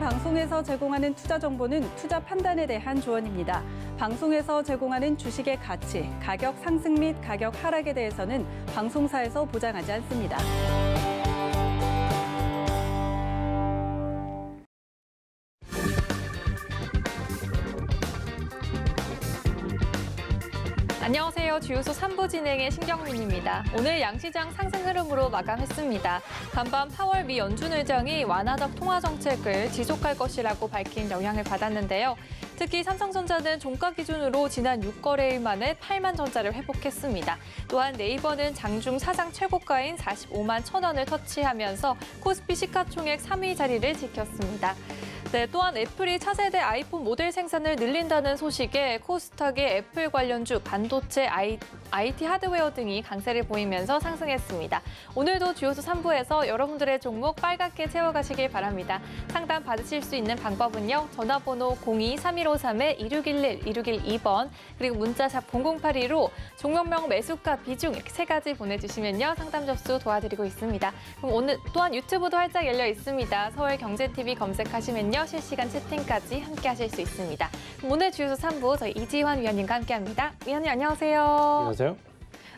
방송에서 제공하는 투자 정보는 투자 판단에 대한 조언입니다. 방송에서 제공하는 주식의 가치, 가격 상승 및 가격 하락에 대해서는 방송사에서 보장하지 않습니다. 안녕하세요. 주요소 3부 진행의 신경민입니다. 오늘 양시장 상승 흐름으로 마감했습니다. 간밤 파월 미 연준 의장이 완화적 통화 정책을 지속할 것이라고 밝힌 영향을 받았는데요. 특히 삼성전자는 종가 기준으로 지난 6거래일 만에 8만 전자를 회복했습니다. 또한 네이버는 장중 사상 최고가인 45만 1,000원을 터치하면서 코스피 시가총액 3위 자리를 지켰습니다. 네, 또한 애플이 차세대 아이폰 모델 생산을 늘린다는 소식에 코스닥의 애플 관련주, 반도체, IT 하드웨어 등이 강세를 보이면서 상승했습니다. 오늘도 주요소 3부에서 여러분들의 종목 빨갛게 채워가시길 바랍니다. 상담 받으실 수 있는 방법은요. 전화번호 02-3153-2611, 2612번, 그리고 문자샵 0082로 종목명 매수가 비중 이렇게 3가지 보내주시면요. 상담 접수 도와드리고 있습니다. 그럼 오늘 또한 유튜브도 활짝 열려 있습니다. 서울경제TV 검색하시면요. 실시간 채팅까지 함께 하실 수 있습니다. 그럼 오늘 주요소 3부 저희 이지환 위원님과 함께합니다. 위원님 안녕하세요. 안녕하세요.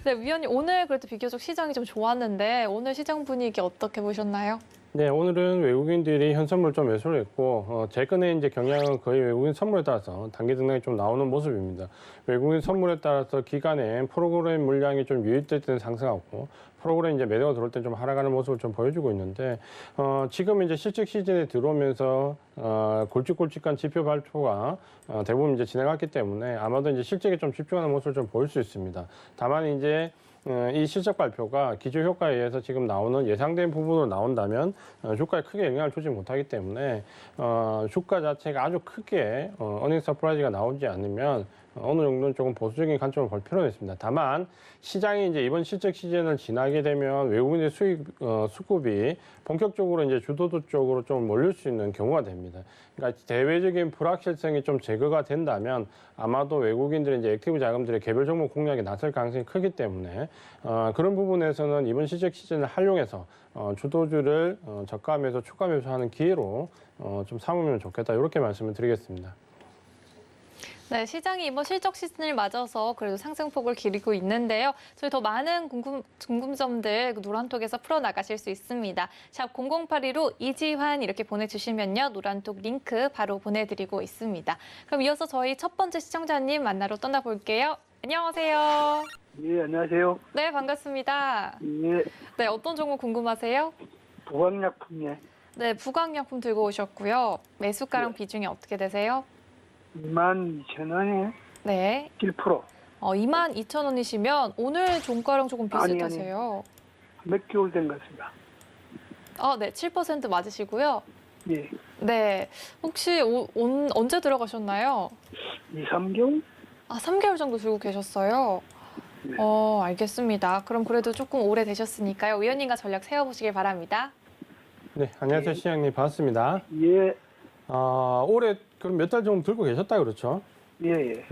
네, 위원님 오늘 그래도 비교적 시장이 좀 좋았는데 오늘 시장 분위기 어떻게 보셨나요? 네, 오늘은 외국인들이 현선물 좀 매수를 했고 최근에 이제 경향은 거의 외국인 선물에 따라서 단기 등락이 좀 나오는 모습입니다. 외국인 선물에 따라서 기간에 프로그램 물량이 좀 유입될 때는 상승하고 프로그램 이제 매도가 들어올 때 좀 하락하는 모습을 좀 보여주고 있는데 지금 이제 실적 시즌에 들어오면서 굵직굵직한 지표 발표가 대부분 이제 진행했기 때문에 아마도 이제 실적에 좀 집중하는 모습을 좀 보일 수 있습니다. 다만 이제 이 실적 발표가 기조 효과에 의해서 지금 나오는 예상된 부분으로 나온다면 주가에 크게 영향을 주지 못하기 때문에 주가 자체가 아주 크게 어닝 서프라이즈가 나오지 않으면 어느 정도는 조금 보수적인 관점을 볼 필요는 있습니다. 다만 시장이 이제 이번 실적 시즌을 지나게 되면 외국인의 수급이 본격적으로 이제 주도주 쪽으로 좀 몰릴 수 있는 경우가 됩니다. 그러니까 대외적인 불확실성이 좀 제거가 된다면 아마도 외국인들의 이제 액티브 자금들의 개별 종목 공략에 나설 가능성이 크기 때문에 그런 부분에서는 이번 실적 시즌을 활용해서 주도주를 저가 매수, 추가 매수하는 기회로 좀 삼으면 좋겠다 이렇게 말씀을 드리겠습니다. 네, 시장이 이번 실적 시즌을 맞아서 그래도 상승폭을 기리고 있는데요. 저희 더 많은 궁금점들 노란톡에서 풀어나가실 수 있습니다. 샵 0082로 이지환 이렇게 보내주시면요. 노란톡 링크 바로 보내드리고 있습니다. 그럼 이어서 저희 첫 번째 시청자님 만나러 떠나볼게요. 안녕하세요. 예, 안녕하세요. 네, 반갑습니다. 예, 네, 어떤 종목 궁금하세요? 보강약품, 예. 네, 부강약품 들고 오셨고요. 매수가랑 비중이 어떻게 되세요? 22,000원에 네. 1%. 22,000원이시면 오늘 종가랑 조금 비슷하세요. 몇 개월 된 것 같습니다. 네, 7% 맞으시고요. 예, 네, 혹시 언제 들어가셨나요? 2, 3개월? 3개월 정도 들고 계셨어요. 네. 알겠습니다. 그럼 그래도 조금 오래 되셨으니까요. 위원님과 전략 세워보시길 바랍니다. 네, 안녕하세요. 시장님 반갑습니다. 예, 올해 그럼 몇 달 정도 들고 계셨다 그렇죠? 예, 예.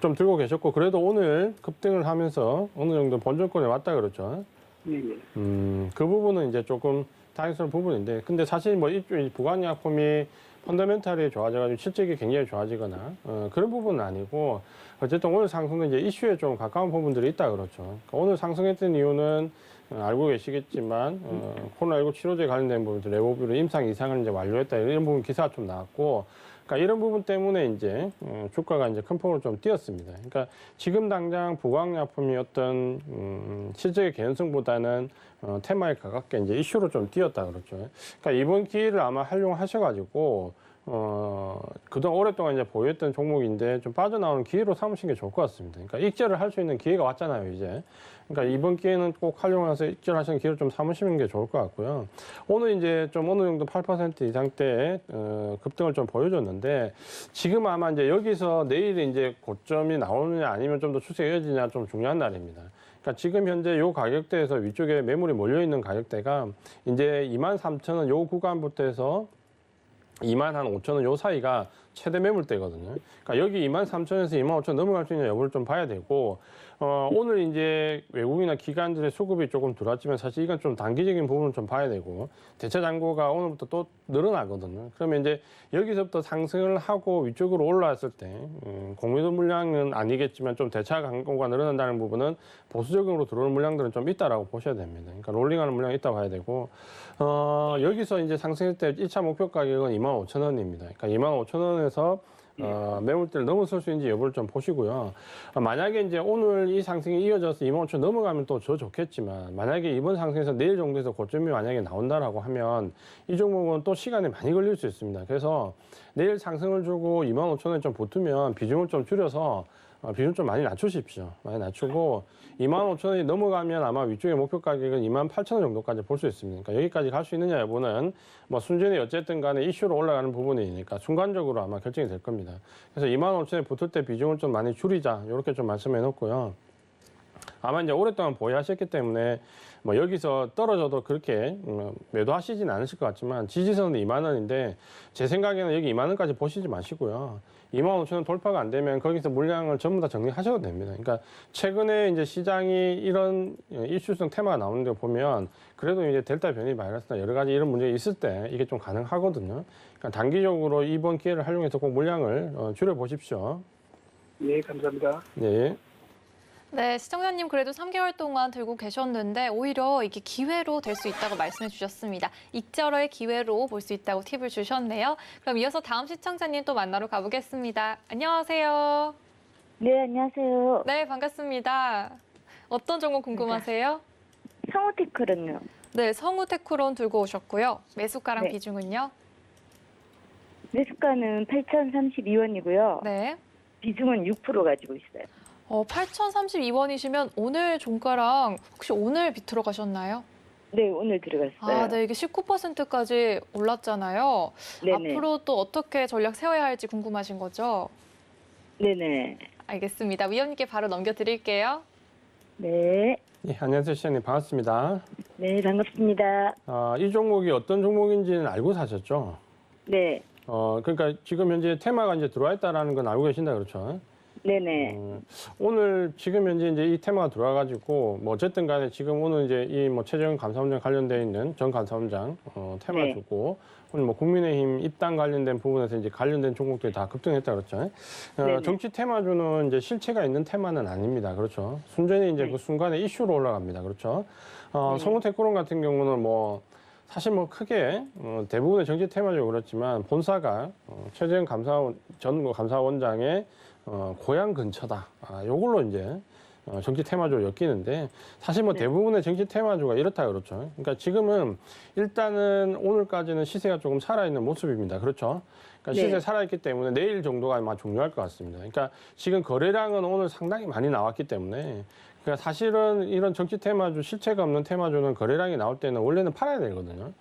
좀 들고 계셨고 그래도 오늘 급등을 하면서 어느 정도 본전권에 왔다 그렇죠? 예, 예. 그 부분은 이제 조금 다행스러운 부분인데 근데 사실 뭐 이 부강약품이 펀더멘탈이 좋아져가지고 실적이 굉장히 좋아지거나 그런 부분은 아니고 어쨌든 오늘 상승은 이제 이슈에 좀 가까운 부분들이 있다 그렇죠. 그러니까 오늘 상승했던 이유는 알고 계시겠지만 코로나19 치료제 관련된 부분들 레보비로 임상 이상을 이제 완료했다 이런 부분 기사가 좀 나왔고 그러니까 이런 부분 때문에 이제 주가가 이제 큰 폭으로 좀 뛰었습니다. 그러니까 지금 당장 부강약품이 어떤 실적의 개연성보다는 테마에 가깝게 이제 이슈로 좀 뛰었다 그렇죠. 그러니까 이번 기회를 아마 활용하셔가지고 그동안 오랫동안 이제 보유했던 종목인데 좀 빠져나오는 기회로 삼으시는 게 좋을 것 같습니다. 그러니까 익절을 할 수 있는 기회가 왔잖아요, 이제. 그러니까 이번 기회는 꼭 활용해서 익절하시는 기회를 좀 삼으시는 게 좋을 것 같고요. 오늘 이제 좀 어느 정도 8% 이상대 급등을 좀 보여줬는데 지금 아마 이제 여기서 내일 이제 고점이 나오느냐 아니면 좀 더 추세가 이어지냐 좀 중요한 날입니다. 그러니까 지금 현재 요 가격대에서 위쪽에 매물이 몰려있는 가격대가 이제 23,000원 요 구간부터 해서 25,000원 요 사이가 최대 매물대거든요. 그러니까 여기 23,000원에서 25,000원 넘어갈 수 있는 여부를 좀 봐야 되고 오늘 이제 외국이나 기관들의 수급이 조금 들어왔지만 사실 이건 좀 단기적인 부분을 좀 봐야 되고 대체 잔고가 오늘부터 또 늘어나거든요. 그러면 이제 여기서부터 상승을 하고 위쪽으로 올라왔을 때 공매도 물량은 아니겠지만 좀 대차 잔고가 늘어난다는 부분은 보수적으로 들어오는 물량들은 좀 있다라고 보셔야 됩니다. 그러니까 롤링하는 물량이 있다고 봐야 되고 여기서 이제 상승할 때 1차 목표 가격은 25,000원입니다. 그러니까 25,000원에서 매물대를 넘어설 수 있는지 여부를 좀 보시고요. 만약에 이제 오늘 이 상승이 이어져서 25,000원 넘어가면 또 더 좋겠지만 만약에 이번 상승에서 내일 정도에서 고점이 만약에 나온다라고 하면 이 종목은 또 시간이 많이 걸릴 수 있습니다. 그래서 내일 상승을 주고 25,000원에 좀 붙으면 비중을 좀 줄여서 비중 좀 많이 낮추십시오. 많이 낮추고 25,000원이 넘어가면 아마 위쪽의 목표 가격은 28,000원 정도까지 볼 수 있습니다. 그러니까 여기까지 갈 수 있느냐 여부는 뭐 순전히 어쨌든 간에 이슈로 올라가는 부분이니까 순간적으로 아마 결정이 될 겁니다. 그래서 25,000원에 붙을 때 비중을 좀 많이 줄이자 이렇게 좀 말씀해 놓고요. 아마 이제 오랫동안 보유하셨기 때문에 뭐 여기서 떨어져도 그렇게 매도하시진 않으실 것 같지만 지지선은 2만 원인데 제 생각에는 여기 2만 원까지 보시지 마시고요. 25,000원 돌파가 안 되면 거기서 물량을 전부 다 정리하셔도 됩니다. 그러니까 최근에 이제 시장이 이런 이슈성 테마가 나오는 거 보면 그래도 이제 델타 변이 바이러스나 여러 가지 이런 문제가 있을 때 이게 좀 가능하거든요. 그러니까 단기적으로 이번 기회를 활용해서 꼭 물량을 줄여 보십시오. 예, 감사합니다. 네. 네, 시청자님 그래도 3개월 동안 들고 계셨는데 오히려 이게 기회로 될 수 있다고 말씀해 주셨습니다. 익절의 기회로 볼 수 있다고 팁을 주셨네요. 그럼 이어서 다음 시청자님 또 만나러 가보겠습니다. 안녕하세요. 네, 안녕하세요. 네, 반갑습니다. 어떤 종목 궁금하세요? 성우테크는요? 네, 성우테크론 들고 오셨고요. 매수가랑 네. 비중은요? 매수가는 8,032원이고요. 네. 비중은 6% 가지고 있어요. 8,032원이시면 오늘 종가랑 혹시 오늘 비트로 가셨나요? 네, 오늘 들어갔어요. 아, 네, 이게 19%까지 올랐잖아요. 네네. 앞으로 또 어떻게 전략 세워야 할지 궁금하신 거죠? 네네. 알겠습니다. 위원님께 바로 넘겨드릴게요. 네. 예, 안녕하세요, 시장님 반갑습니다. 네, 반갑습니다. 이 종목이 어떤 종목인지는 알고 사셨죠? 네. 그러니까 지금 현재 테마가 이제 들어와 있다라는 건 알고 계신다 그렇죠? 네네. 오늘 지금 현재 이제 이 테마가 들어와가지고 뭐 어쨌든 간에 지금 오늘 이제 이 뭐 최재형 감사원장 관련돼 있는 전 감사원장 테마 네. 주고 오늘 뭐 국민의힘 입당 관련된 부분에서 이제 관련된 종목들이 다 급등했다 그렇죠? 네네. 정치 테마주는 이제 실체가 있는 테마는 아닙니다, 그렇죠? 순전히 이제 네. 그 순간에 이슈로 올라갑니다, 그렇죠? 네. 성우테크론 같은 경우는 뭐 사실 뭐 크게 대부분의 정치 테마죠 그렇지만 본사가 최재형 전 감사원장의 고향 근처다. 요걸로 이제 정치 테마주로 엮이는데 사실 뭐 네. 대부분의 정치 테마주가 이렇다 그렇죠. 그러니까 지금은 일단은 오늘까지는 시세가 조금 살아있는 모습입니다. 그렇죠. 그러니까 네. 시세 살아있기 때문에 내일 정도가 아마 중요할 것 같습니다. 그러니까 지금 거래량은 오늘 상당히 많이 나왔기 때문에 그러니까 사실은 이런 정치 테마주, 실체가 없는 테마주는 거래량이 나올 때는 원래는 팔아야 되거든요.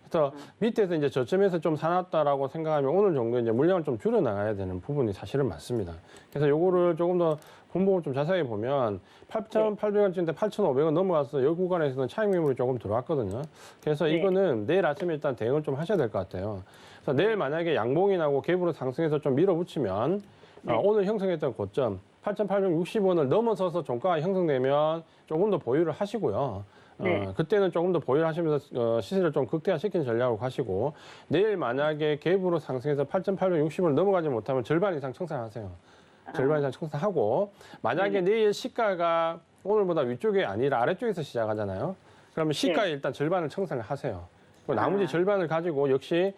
그래서 밑에서 이제 저점에서 좀 사놨다라고 생각하면 오늘 정도 이제 물량을 좀 줄여 나가야 되는 부분이 사실은 맞습니다. 그래서 요거를 조금 더 분봉을 좀 자세히 보면 8,800원쯤인데 8,500원 넘어가서 이 구간에서는 차익 매물이 조금 들어왔거든요. 그래서 네. 이거는 내일 아침에 일단 대응을 좀 하셔야 될 것 같아요. 그래서 내일 만약에 양봉이 나고 갭으로 상승해서 좀 밀어붙이면 네. 오늘 형성했던 고점 8,860원을 넘어서서 종가가 형성되면 조금 더 보유를 하시고요. 네. 그때는 조금 더 보유를 하시면서 시세를 좀 극대화시키는 전략으로 가시고 내일 만약에 갭으로 상승해서 8,860원을 넘어가지 못하면 절반 이상 청산하세요. 절반 이상 청산하고 만약에 내일 시가가 오늘보다 위쪽이 아니라 아래쪽에서 시작하잖아요. 그러면 시가에 일단 절반을 청산을 하세요. 그리고 나머지 절반을 가지고 역시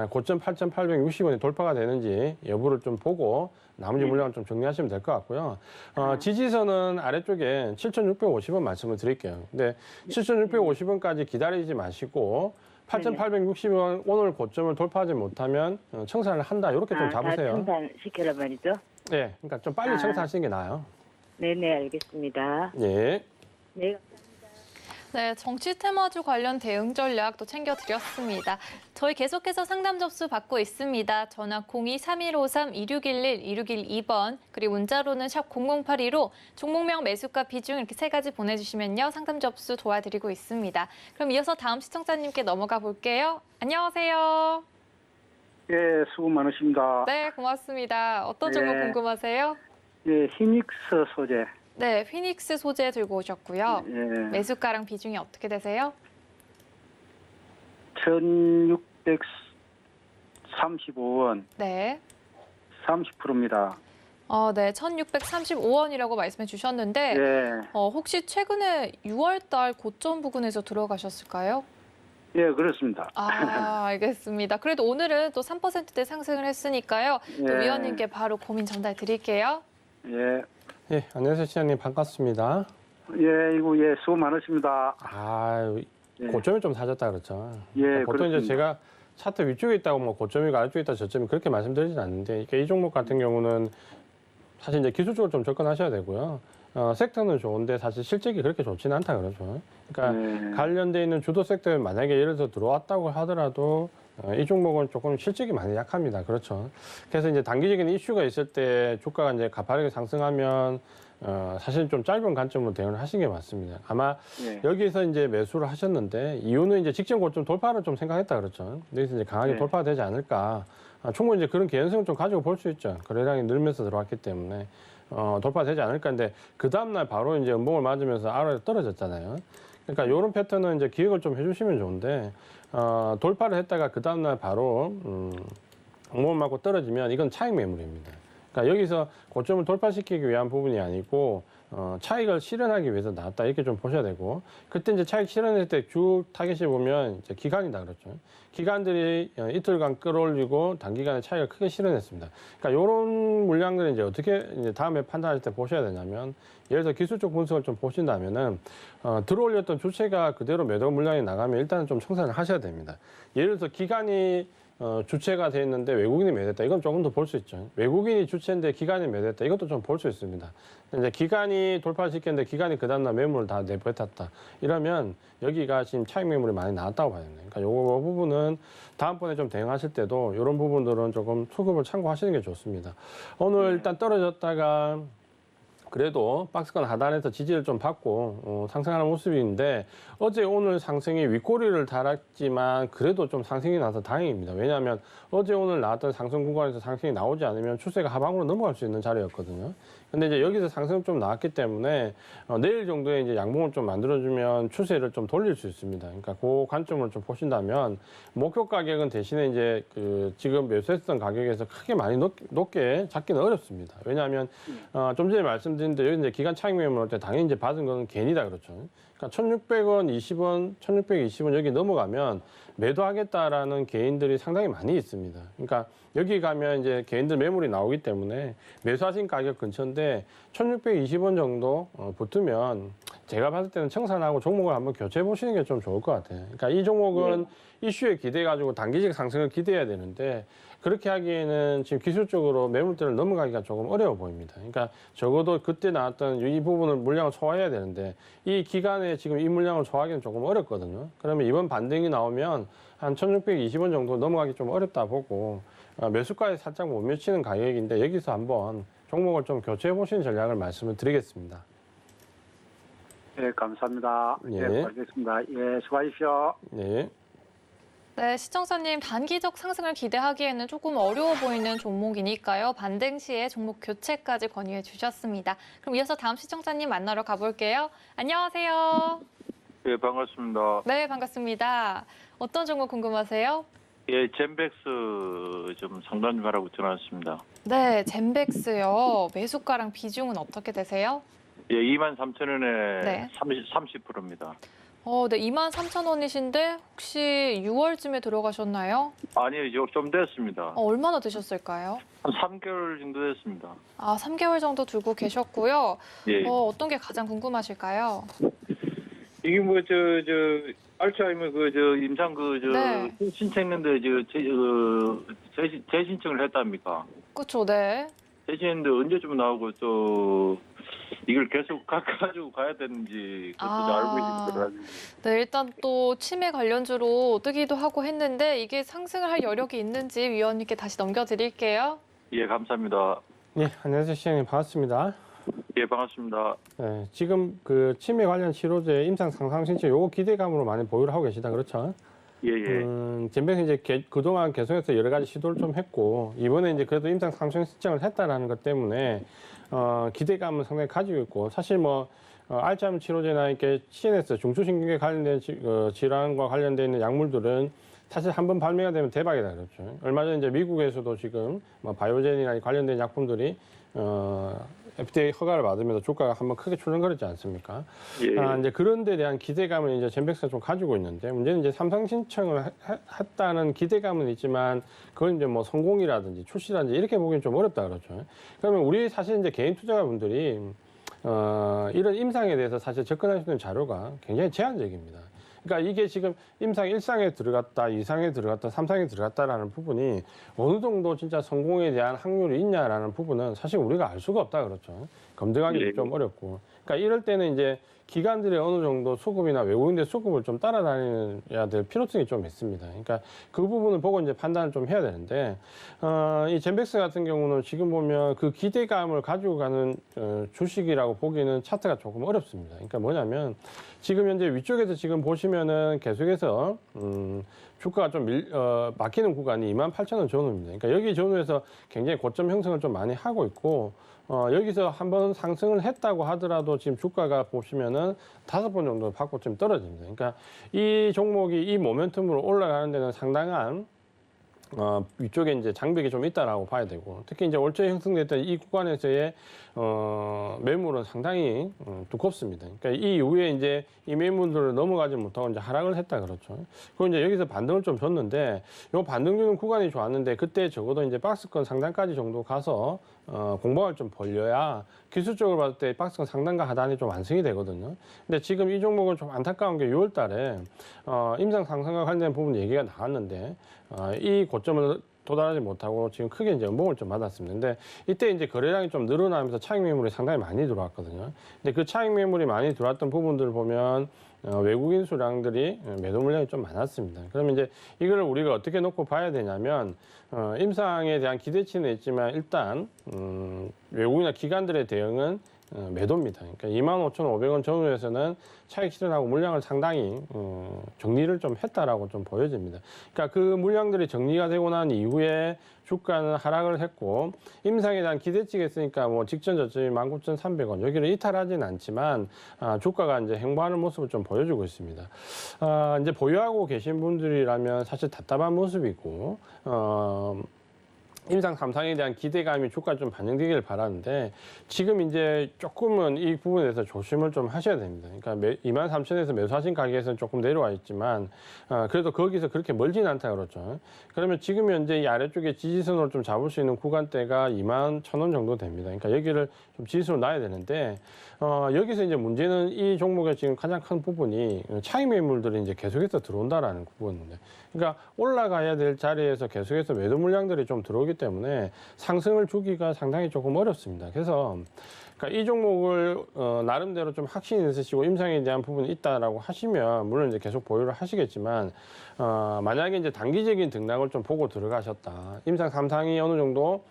고점 8,860원이 돌파가 되는지 여부를 좀 보고 나머지 물량을 좀 정리하시면 될 것 같고요. 지지선은 아래쪽에 7,650원 말씀을 드릴게요. 근데 7,650원까지 기다리지 마시고 8,860원 오늘 고점을 돌파하지 못하면 청산을 한다. 이렇게 좀 다 잡으세요. 청산시켜라 말이죠? 네, 그러니까 좀 빨리 청산하시는 게 나아요. 네네, 알겠습니다. 예. 네. 네, 정치 테마주 관련 대응 전략도 챙겨드렸습니다. 저희 계속해서 상담 접수 받고 있습니다. 전화 02-3153-2611, 2612번, 그리고 문자로는 샵 0082로 종목명 매수가 비중 이렇게 세 가지 보내주시면요. 상담 접수 도와드리고 있습니다. 그럼 이어서 다음 시청자님께 넘어가 볼게요. 안녕하세요. 예, 수고 많으십니다. 네, 고맙습니다. 어떤 종목 네. 궁금하세요? 예, 히닉스 소재. 네, 피닉스 소재 들고 오셨고요. 예. 매수가랑 비중이 어떻게 되세요? 1635원, 네. 30%입니다. 네, 1,635원이라고 말씀해 주셨는데 예. 혹시 최근에 6월 달 고점 부근에서 들어가셨을까요? 예, 그렇습니다. 알겠습니다. 그래도 오늘은 또 3%대 상승을 했으니까요. 또 예. 위원님께 바로 고민 전달 드릴게요. 예. 예, 안녕하세요, 시장님 반갑습니다. 예, 이거 예, 수고 많으십니다. 예. 고점이 좀 사졌다 그렇죠. 예, 보통 이제 그렇습니다. 제가 차트 위쪽에 있다고 뭐 고점이고 아래쪽에 있다 저점이 그렇게 말씀드리진 않는데, 그러니까 이 종목 같은 경우는 사실 이제 기술적으로 좀 접근하셔야 되고요. 섹터는 좋은데 사실 실적이 그렇게 좋지는 않다 그러죠. 그러니까 예. 관련돼 있는 주도 섹터에 만약에 예를 들어 들어왔다고 하더라도 이 종목은 조금 실적이 많이 약합니다. 그렇죠. 그래서 이제 단기적인 이슈가 있을 때 주가가 이제 가파르게 상승하면 사실 좀 짧은 관점으로 대응을 하신 게 맞습니다. 아마 예. 여기서 이제 매수를 하셨는데 이유는 이제 직전 고점 돌파를 좀 생각했다 그렇죠. 여기서 이제 강하게 네. 돌파가 되지 않을까. 충분히 이제 그런 개연성을 좀 가지고 볼 수 있죠. 거래량이 늘면서 들어왔기 때문에 돌파되지 않을까 했는데 그 다음날 바로 이제 음봉을 맞으면서 아래로 떨어졌잖아요. 그러니까 이런 패턴은 이제 기억을 좀 해주시면 좋은데 돌파를 했다가 그 다음날 바로 음봉을 맞고 떨어지면 이건 차익 매물입니다. 그러니까 여기서 고점을 돌파시키기 위한 부분이 아니고 차익을 실현하기 위해서 나왔다 이렇게 좀 보셔야 되고, 그때 이제 차익 실현할 때 주 타겟이 보면 이제 기간이다 그렇죠. 기간들이 이틀간 끌어올리고 단기간에 차익을 크게 실현했습니다. 그러니까 이런 물량들은 이제 어떻게 이제 다음에 판단할 때 보셔야 되냐면, 예를 들어 기술적 분석을 좀 보신다면은 들어올렸던 주체가 그대로 매도 물량이 나가면 일단은 좀 청산을 하셔야 됩니다. 예를 들어 기간이 주체가 돼 있는데 외국인이 매도했다. 이건 조금 더 볼 수 있죠. 외국인이 주체인데 기관이 매도했다. 이것도 좀 볼 수 있습니다. 이제 기관이 돌파시켰는데 기관이 그 다음날 매물을 다 내뱉었다. 이러면 여기가 지금 차익 매물이 많이 나왔다고 봐야 됩니다. 그러니까 요 부분은 다음번에 좀 대응하실 때도 이런 부분들은 조금 수급을 참고하시는 게 좋습니다. 오늘 일단 떨어졌다가 그래도 박스권 하단에서 지지를 좀 받고 상승하는 모습인데, 어제 오늘 상승이 윗꼬리를 달았지만 그래도 좀 상승이 나서 다행입니다. 왜냐하면 어제 오늘 나왔던 상승 구간에서 상승이 나오지 않으면 추세가 하방으로 넘어갈 수 있는 자리였거든요. 근데 이제 여기서 상승 좀 나왔기 때문에 내일 정도에 이제 양봉을 좀 만들어주면 추세를 좀 돌릴 수 있습니다. 그러니까 그 관점을 좀 보신다면 목표 가격은 대신에 이제 그 지금 매수했던 가격에서 크게 많이 높게 잡기는 어렵습니다. 왜냐하면 좀 전에 말씀드린 대로 여기 이제 기간 차익 매물 할 때 당연히 이제 받은 거는 괜히다 그렇죠. 그러니까 1,600원, 20원, 1,620원 여기 넘어가면 매도하겠다라는 개인들이 상당히 많이 있습니다. 그러니까 여기 가면 이제 개인들 매물이 나오기 때문에 매수하신 가격 근처인데 1,620원 정도 붙으면 제가 봤을 때는 청산하고 종목을 한번 교체해 보시는 게 좀 좋을 것 같아요. 그러니까 이 종목은 이슈에 기대해 가지고 단기적 상승을 기대해야 되는데 그렇게 하기에는 지금 기술적으로 매물대를 넘어가기가 조금 어려워 보입니다. 그러니까 적어도 그때 나왔던 이 부분을 물량을 소화해야 되는데 이 기간에 지금 이 물량을 소화하기는 조금 어렵거든요. 그러면 이번 반등이 나오면 한 1,620원 정도 넘어가기 좀 어렵다 보고 매수가에 살짝 못 미치는 가격인데 여기서 한번 종목을 좀 교체해 보시는 전략을 말씀을 드리겠습니다. 예, 감사합니다. 예. 예, 알겠습니다. 예, 수고하십시오. 네. 네, 시청자님 단기적 상승을 기대하기에는 조금 어려워 보이는 종목이니까요. 반등 시에 종목 교체까지 권유해 주셨습니다. 그럼 이어서 다음 시청자님 만나러 가볼게요. 안녕하세요. 예, 반갑습니다. 네, 반갑습니다. 어떤 종목 궁금하세요? 예, 젠백스 좀 상담 좀 하라고 전화왔습니다. 네, 젠백스요. 매수가랑 비중은 어떻게 되세요? 예, 23,000원에 네. 30%입니다. 네, 23,000원이신데 혹시 6월쯤에 들어가셨나요? 아니요, 좀 됐습니다. 얼마나 되셨을까요? 한 3개월 정도 됐습니다. 3개월 정도 두고 계셨고요. 예. 어떤 게 가장 궁금하실까요? 이게 뭐, 알츠하이머 임상 네. 신청했는데, 재신청을 했답니까? 그쵸, 네. 재신했는데 언제쯤 나오고 또, 이걸 계속 가지고 가야 되는지, 그것도 알고 있는 거라. 네, 일단 또 치매 관련주로 뜨기도 하고 했는데 이게 상승을 할 여력이 있는지 위원님께 다시 넘겨드릴게요. 예, 감사합니다. 네, 안녕하세요, 시장님 반갑습니다. 예, 반갑습니다. 네, 지금 그 치매 관련 치료제 임상 상상 신청 요거 기대감으로 많이 보유를 하고 계시다 그렇죠? 예, 예. 젠백스 이제 그동안 계속해서 여러 가지 시도를 좀 했고, 이번에 이제 그래도 임상 상승 신청을 했다라는 것 때문에, 기대감은 상당히 가지고 있고, 사실 뭐, 알츠하이머 치료제나 이렇게 CNS, 중추신경계 관련된 질환과 관련되어 있는 약물들은 사실 한번 발매가 되면 대박이다 그렇죠. 얼마 전에 이제 미국에서도 지금 뭐 바이오젠이나 관련된 약품들이 FDA 허가를 받으면서 주가가 한번 크게 출렁거렸지 않습니까? 예. 이제 그런 데 대한 기대감을 이제 젠백스가 좀 가지고 있는데, 문제는 이제 삼성 신청을 했다는 기대감은 있지만, 그걸 이제 뭐 성공이라든지 출시라든지 이렇게 보기는 좀 어렵다 그렇죠. 그러면 우리 사실 이제 개인 투자자분들이 이런 임상에 대해서 사실 접근할 수 있는 자료가 굉장히 제한적입니다. 그러니까 이게 지금 임상 1상에 들어갔다, 2상에 들어갔다, 3상에 들어갔다라는 부분이 어느 정도 진짜 성공에 대한 확률이 있냐라는 부분은 사실 우리가 알 수가 없다 그렇죠. 검증하기 예. 좀 어렵고. 그러니까 이럴 때는 이제 기관들의 어느 정도 수급이나 외국인들 수급을 좀 따라다녀야 될 필요성이 좀 있습니다. 그러니까 그 부분을 보고 이제 판단을 좀 해야 되는데, 이 젠백스 같은 경우는 지금 보면 그 기대감을 가지고 가는 주식이라고 보기는 차트가 조금 어렵습니다. 그러니까 뭐냐면 지금 현재 위쪽에서 지금 보시면은 계속해서 주가가 좀 막히는 구간이 28,000원 전후입니다. 그러니까 여기 전후에서 굉장히 고점 형성을 좀 많이 하고 있고, 여기서 한번 상승을 했다고 하더라도 지금 주가가 보시면은 5번 정도 받고 좀 떨어집니다. 그러니까 이 종목이 이 모멘텀으로 올라가는 데는 상당한 위쪽에 이제 장벽이 좀 있다라고 봐야 되고, 특히 이제 올 초에 형성됐던 이 구간에서의 매물은 상당히 두껍습니다. 그러니까 이 이후에 이제 이 매물들을 넘어가지 못하고 이제 하락을 했다 그렇죠. 그리고 이제 여기서 반등을 좀 줬는데, 요 반등 주는 구간이 좋았는데 그때 적어도 이제 박스권 상단까지 정도 가서 공방을 좀 벌려야 기술적으로 봤을 때 박스권 상단과 하단이 좀 완성이 되거든요. 근데 지금 이 종목은 좀 안타까운 게 6월 달에 임상 상승과 관련된 부분 얘기가 나왔는데, 이 고점을 도달하지 못하고 지금 크게 이제 연봉을 좀 받았습니다. 근데 이때 이제 거래량이 좀 늘어나면서 차익 매물이 상당히 많이 들어왔거든요. 근데 그 차익 매물이 많이 들어왔던 부분들을 보면 외국인 수량들이 매도 물량이 좀 많았습니다. 그러면 이제 이걸 우리가 어떻게 놓고 봐야 되냐면, 임상에 대한 기대치는 있지만 일단 외국이나 기관들의 대응은 매도입니다. 그러니까 25,500원 전후에서는 차익 실현하고 물량을 상당히 정리를 좀 했다라고 좀 보여집니다. 그러니까 그 물량들이 정리가 되고 난 이후에 주가는 하락을 했고, 임상에 대한 기대치가 있으니까 뭐 직전 저점이 19,300원 여기를 이탈하지는 않지만 주가가 이제 횡보하는 모습을 좀 보여주고 있습니다. 이제 보유하고 계신 분들이라면 사실 답답한 모습이고, 임상 3상에 대한 기대감이 주가에 좀 반영되기를 바라는데, 지금 이제 조금은 이 부분에 대해서 조심을 좀 하셔야 됩니다. 그러니까 23,000원에서 매수하신 가격에서는 조금 내려와 있지만, 그래도 거기서 그렇게 멀진 않다 그렇죠. 그러면 지금 현재 이 아래쪽에 지지선으로 좀 잡을 수 있는 구간대가 21,000원 정도 됩니다. 그러니까 여기를 좀 지지선으로 놔야 되는데, 여기서 이제 문제는 이 종목의 지금 가장 큰 부분이 차익 매물들이 이제 계속해서 들어온다라는 부분입니다. 그러니까 올라가야 될 자리에서 계속해서 매도 물량들이 좀 들어오기 때문에 상승을 주기가 상당히 조금 어렵습니다. 그래서 그러니까 이 종목을 나름대로 좀 확신이 있으시고 임상에 대한 부분이 있다라고 하시면 물론 이제 계속 보유를 하시겠지만, 만약에 이제 단기적인 등락을 좀 보고 들어가셨다, 임상 3상이 어느 정도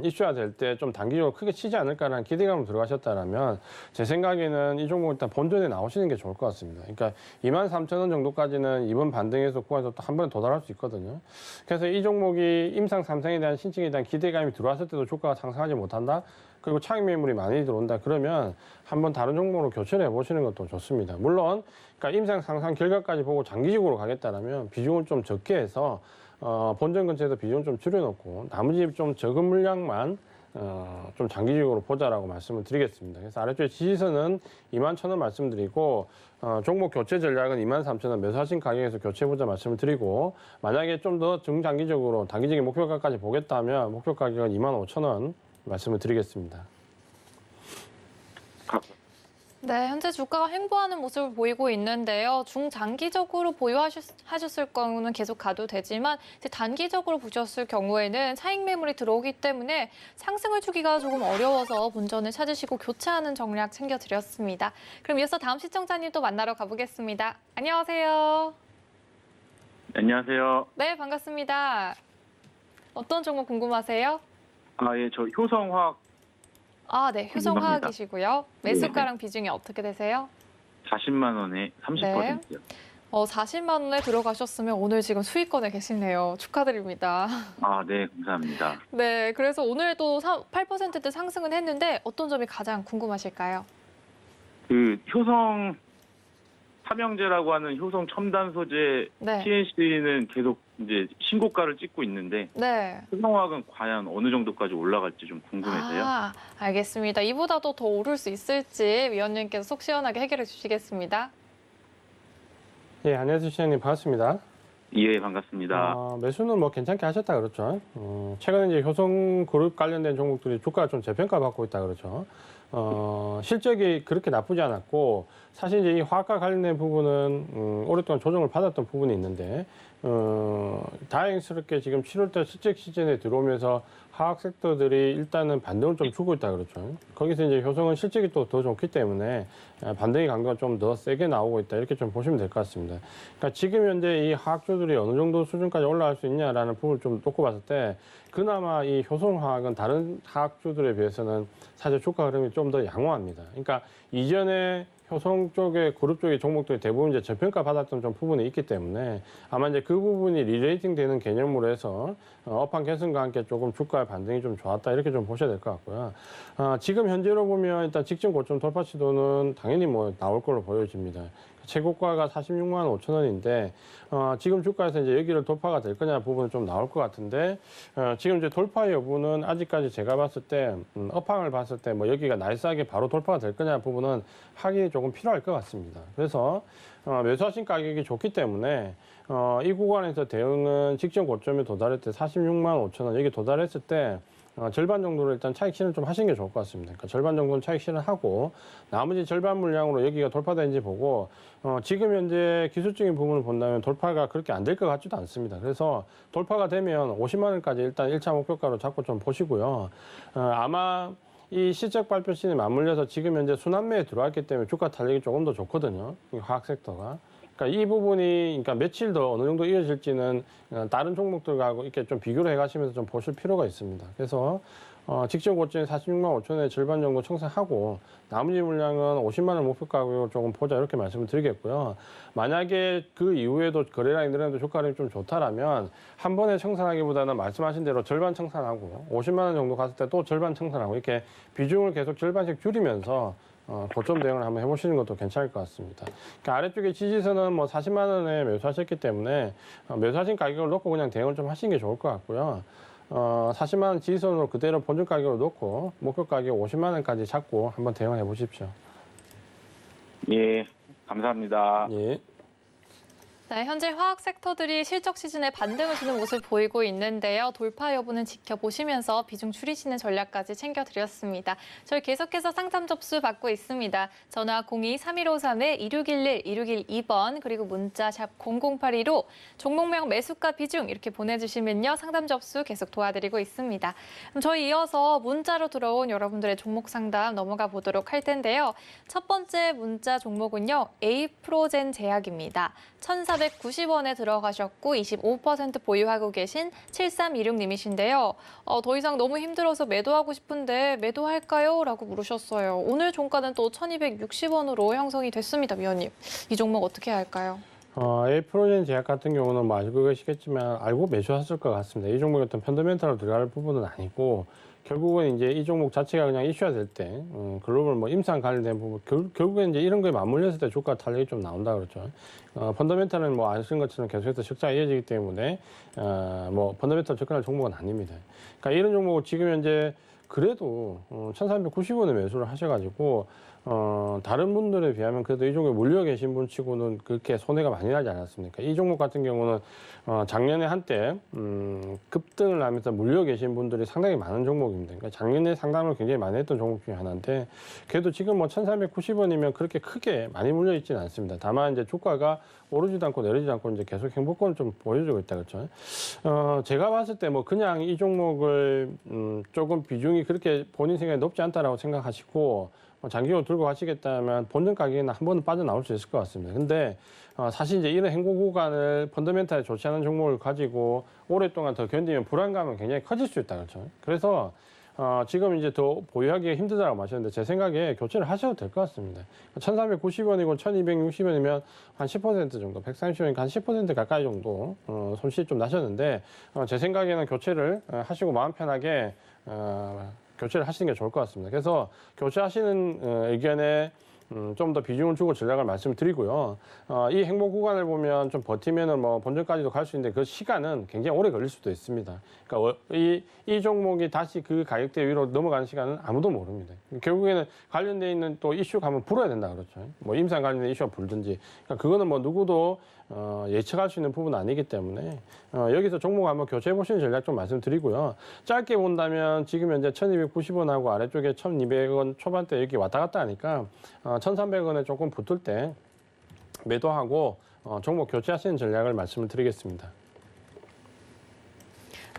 이슈화 될 때 좀 단기적으로 크게 치지 않을까라는 기대감으로 들어가셨다면, 제 생각에는 이 종목 일단 본전에 나오시는 게 좋을 것 같습니다. 그러니까 23,000원 정도까지는 이번 반등에서 구간에서 또 한 번에 도달할 수 있거든요. 그래서 이 종목이 임상 3상에 대한 신청에 대한 기대감이 들어왔을 때도 주가가 상승하지 못한다, 그리고 차익 매물이 많이 들어온다 그러면 한번 다른 종목으로 교체를 해보시는 것도 좋습니다. 물론 그러니까 임상 상상 결과까지 보고 장기적으로 가겠다라면 비중을 좀 적게 해서 본전 근처에서 비중을 좀 줄여놓고 나머지 좀 적은 물량만 좀 장기적으로 보자라고 말씀을 드리겠습니다. 그래서 아래쪽에 지지선은 21,000원 말씀드리고, 종목 교체 전략은 23,000원 매수하신 가격에서 교체해보자 말씀을 드리고, 만약에 좀 더 중장기적으로 단기적인 목표가까지 보겠다면 목표 가격은 25,000원 말씀을 드리겠습니다. 네, 현재 주가가 횡보하는 모습을 보이고 있는데요. 중장기적으로 보유하셨을 경우는 계속 가도 되지만, 이제 단기적으로 보셨을 경우에는 차익 매물이 들어오기 때문에 상승을 주기가 조금 어려워서 본전을 찾으시고 교체하는 전략 챙겨드렸습니다. 그럼 이어서 다음 시청자님 또 만나러 가보겠습니다. 안녕하세요. 안녕하세요. 네, 반갑습니다. 어떤 종목 궁금하세요? 예, 저 효성화학 네, 효성화학이시고요. 매수가랑 비중이 어떻게 되세요? 40만 원에 30%요. 40만 원에 들어가셨으면 오늘 지금 수익권에 계시네요. 축하드립니다. 아, 네, 감사합니다. 네, 그래서 오늘도 8%대 상승은 했는데 어떤 점이 가장 궁금하실까요? 그 효성 삼형제라고 하는 효성 첨단 소재 네. TNC는 계속 이제 신고가를 찍고 있는데 네. 효성화학은 과연 어느 정도까지 올라갈지 좀 궁금해서요. 아, 알겠습니다. 이보다도 더 오를 수 있을지 위원님께서 속 시원하게 해결해 주시겠습니다. 예, 안녕하세요, 시장님 반갑습니다. 예, 반갑습니다. 매수는 뭐 괜찮게 하셨다 그렇죠. 최근에 이제 효성그룹 관련된 종목들이 주가가 좀 재평가 받고 있다 그렇죠. 실적이 그렇게 나쁘지 않았고 사실 이제 이 화학과 관련된 부분은 오랫동안 조정을 받았던 부분이 있는데 다행스럽게 지금 7월달 실적 시즌에 들어오면서 화학 섹터들이 일단은 반등을 좀 주고 있다 그렇죠. 거기서 이제 효성은 실적이 또 더 좋기 때문에 반등의 강도가 좀 더 세게 나오고 있다 이렇게 좀 보시면 될 것 같습니다. 그러니까 지금 현재 이 화학주들이 어느 정도 수준까지 올라갈 수 있냐라는 부분을 좀 놓고 봤을 때 그나마 이 효성화학은 다른 화학주들에 비해서는 사실 주가 흐름이 좀 더 양호합니다. 그러니까 이전에 효성 쪽의 그룹 쪽의 종목들이 대부분 이제 저평가 받았던 좀 부분이 있기 때문에 아마 이제 그 부분이 리레이팅 되는 개념으로 해서 업황 개선과 함께 조금 주가의 반등이 좀 좋았다 이렇게 좀 보셔야 될 것 같고요. 지금 현재로 보면 일단 직전 고점 돌파 시도는 당연히 뭐 나올 걸로 보여집니다. 최고가가 46만 5천 원인데 지금 주가에서 이제 여기를 돌파가 될 거냐 부분은 좀 나올 것 같은데 지금 이제 돌파 여부는 아직까지 제가 봤을 때 업황을 봤을 때 뭐 여기가 나이스하게 바로 돌파가 될 거냐 부분은 확인이 조금 필요할 것 같습니다. 그래서 매수하신 가격이 좋기 때문에 이 구간에서 대응은 직전 고점에 도달했을 때 46만 5천 원 여기 도달했을 때 절반 정도로 일단 차익 실현 좀 하시는 게 좋을 것 같습니다. 그러니까 절반 정도는 차익 실현하고 나머지 절반 물량으로 여기가 돌파되는지 보고 지금 현재 기술적인 부분을 본다면 돌파가 그렇게 안 될 것 같지도 않습니다. 그래서 돌파가 되면 50만 원까지 일단 1차 목표가로 잡고 좀 보시고요. 아마 이 실적 발표 시즌에 맞물려서 지금 현재 순환매에 들어왔기 때문에 주가 탄력이 조금 더 좋거든요. 이 화학 섹터가. 그러니까 이 부분이 그러니까 며칠 더 어느 정도 이어질지는 다른 종목들하고 이렇게 좀 비교를 해가시면서 좀 보실 필요가 있습니다. 그래서 직전 고점에 46만 5천 원의 절반 정도 청산하고 나머지 물량은 50만 원 목표 가격으로 조금 보자 이렇게 말씀을 드리겠고요. 만약에 그 이후에도 거래량이 늘어나도 주가량이 좀 좋다라면 한 번에 청산하기보다는 말씀하신 대로 절반 청산하고 50만 원 정도 갔을 때 또 절반 청산하고 이렇게 비중을 계속 절반씩 줄이면서 고점 대응을 한번 해보시는 것도 괜찮을 것 같습니다. 그러니까 아래쪽에 지지선은 뭐 40만 원에 매수하셨기 때문에 매수하신 가격을 놓고 그냥 대응을 좀 하시는 게 좋을 것 같고요. 40만 원 지지선으로 그대로 본전 가격을 놓고 목표 가격 50만 원까지 잡고 한번 대응을 해보십시오. 예, 감사합니다. 예. 네, 현재 화학 섹터들이 실적 시즌에 반등을 주는 모습 보이고 있는데요. 돌파 여부는 지켜보시면서 비중 줄이시는 전략까지 챙겨드렸습니다. 저희 계속해서 상담 접수 받고 있습니다. 전화 02-3153-2611-2612번 그리고 문자 샵 0082로 종목명 매수가 비중 이렇게 보내주시면요. 상담 접수 계속 도와드리고 있습니다. 그럼 저희 이어서 문자로 들어온 여러분들의 종목 상담 넘어가 보도록 할 텐데요. 첫 번째 문자 종목은요. 에이프로젠 제약입니다. 1,490원에 들어가셨고 25% 보유하고 계신 7326님이신데요. 더 이상 너무 힘들어서 매도하고 싶은데 매도할까요? 라고 물으셨어요. 오늘 종가는 또 1,260원으로 형성이 됐습니다, 위원님. 이 종목 어떻게 할까요? 에이프로젠 제약 같은 경우는 뭐 알고 계시겠지만 알고 매수하셨을 것 같습니다. 이 종목이 어떤 펀더멘탈로 들어갈 부분은 아니고 결국은 이제 이 종목 자체가 그냥 이슈화 될 때 글로벌 뭐 임상 관련된 부분 결국엔 이제 이런 거에 맞물렸을 때 주가 탄력이 좀 나온다 그렇죠. 펀더멘탈은 뭐 아시는 것처럼 계속해서 적자가 이어지기 때문에 뭐 펀더멘탈 접근할 종목은 아닙니다. 그러니까 이런 종목을 지금 현재 그래도 1,390원에 매수를 하셔가지고 다른 분들에 비하면 그래도 이 종목에 물려 계신 분 치고는 그렇게 손해가 많이 나지 않았습니까? 이 종목 같은 경우는 작년에 한때 급등을 하면서 물려 계신 분들이 상당히 많은 종목입니다. 그러니까 작년에 상담을 굉장히 많이 했던 종목 중에 하나인데 그래도 지금 뭐 1,390원이면 그렇게 크게 많이 물려 있지는 않습니다. 다만 이제 주가가 오르지도 않고 내리지도 않고 이제 계속 행보권을 좀 보여주고 있다 그렇죠. 제가 봤을 때 뭐 그냥 이 종목을 조금 비중이 그렇게 본인 생각에 높지 않다라고 생각하시고 장기적으로 들고 가시겠다면 본전 가격에는 한 번은 빠져나올 수 있을 것 같습니다. 근데 사실 이제 이런 행보 구간을 펀더멘탈이 좋지 않은 종목을 가지고 오랫동안 더 견디면 불안감은 굉장히 커질 수 있다 그렇죠. 그래서 지금 이제 더 보유하기가 힘들다고 하셨는데 제 생각에 교체를 하셔도 될 것 같습니다. 1,390원이고 1,260원이면 한 10% 정도, 130원이니까 한 10% 가까이 정도 손실이 좀 나셨는데 제 생각에는 교체를 하시고 마음 편하게 교체를 하시는 게 좋을 것 같습니다. 그래서 교체하시는 의견에 좀 더 비중을 주고 전략을 말씀드리고요. 이 행보 구간을 보면 좀 버티면은 뭐 본전까지도 갈 수 있는데 그 시간은 굉장히 오래 걸릴 수도 있습니다. 그러니까 이 종목이 다시 그 가격대 위로 넘어가는 시간은 아무도 모릅니다. 결국에는 관련돼 있는 또 이슈가 한번 불어야 된다 그렇죠. 뭐 임상 관련된 이슈가 불든지. 그러니까 그거는 뭐 누구도 예측할 수 있는 부분은 아니기 때문에 여기서 종목 한번 교체해 보시는 전략 좀 말씀드리고요. 짧게 본다면 지금 현재 1,290원하고 아래쪽에 1,200원 초반대 여기 왔다 갔다 하니까 1,300원에 조금 붙을 때 매도하고 종목 교체하시는 전략을 말씀을 드리겠습니다.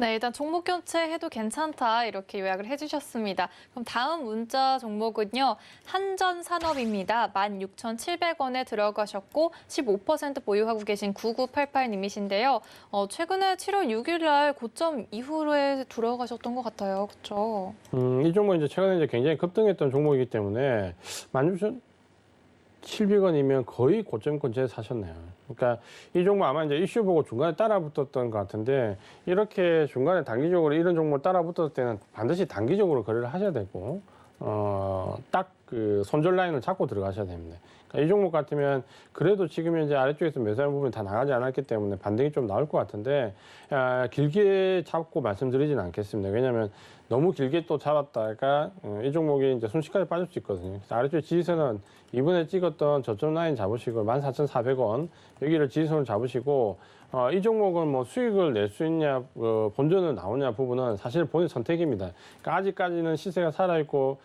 네, 일단 종목 교체해도 괜찮다 이렇게 요약을 해주셨습니다. 그럼 다음 문자 종목은요. 한전산업입니다. 16,700원에 들어가셨고 15% 보유하고 계신 9988님이신데요. 최근에 7월 6일 날 고점 이후에 들어가셨던 것 같아요. 그렇죠? 이 종목 이제 최근에 이제 굉장히 급등했던 종목이기 때문에 16,700원이면 거의 고점 근처에 사셨네요. 그러니까 이 종목 아마 이제 이슈 보고 중간에 따라 붙었던 것 같은데 이렇게 중간에 단기적으로 이런 종목을 따라 붙었을 때는 반드시 단기적으로 거래를 하셔야 되고 딱 그 손절 라인을 잡고 들어가셔야 됩니다. 그러니까 이 종목 같으면 그래도 지금 현재 아래쪽에서 매수하는 부분이 다 나가지 않았기 때문에 반등이 좀 나올 것 같은데 길게 잡고 말씀드리지는 않겠습니다. 왜냐하면 너무 길게 또 잡았다가 이 종목이 이제 순식간에 빠질 수 있거든요. 그래서 아래쪽 지지선은 이번에 찍었던 저점 라인 잡으시고 14,400원 여기를 지지선을 잡으시고 이 종목은 뭐 수익을 낼 수 있냐 본전을 나오냐 부분은 사실 본인 선택입니다. 그러니까 아직까지는 시세가 살아있고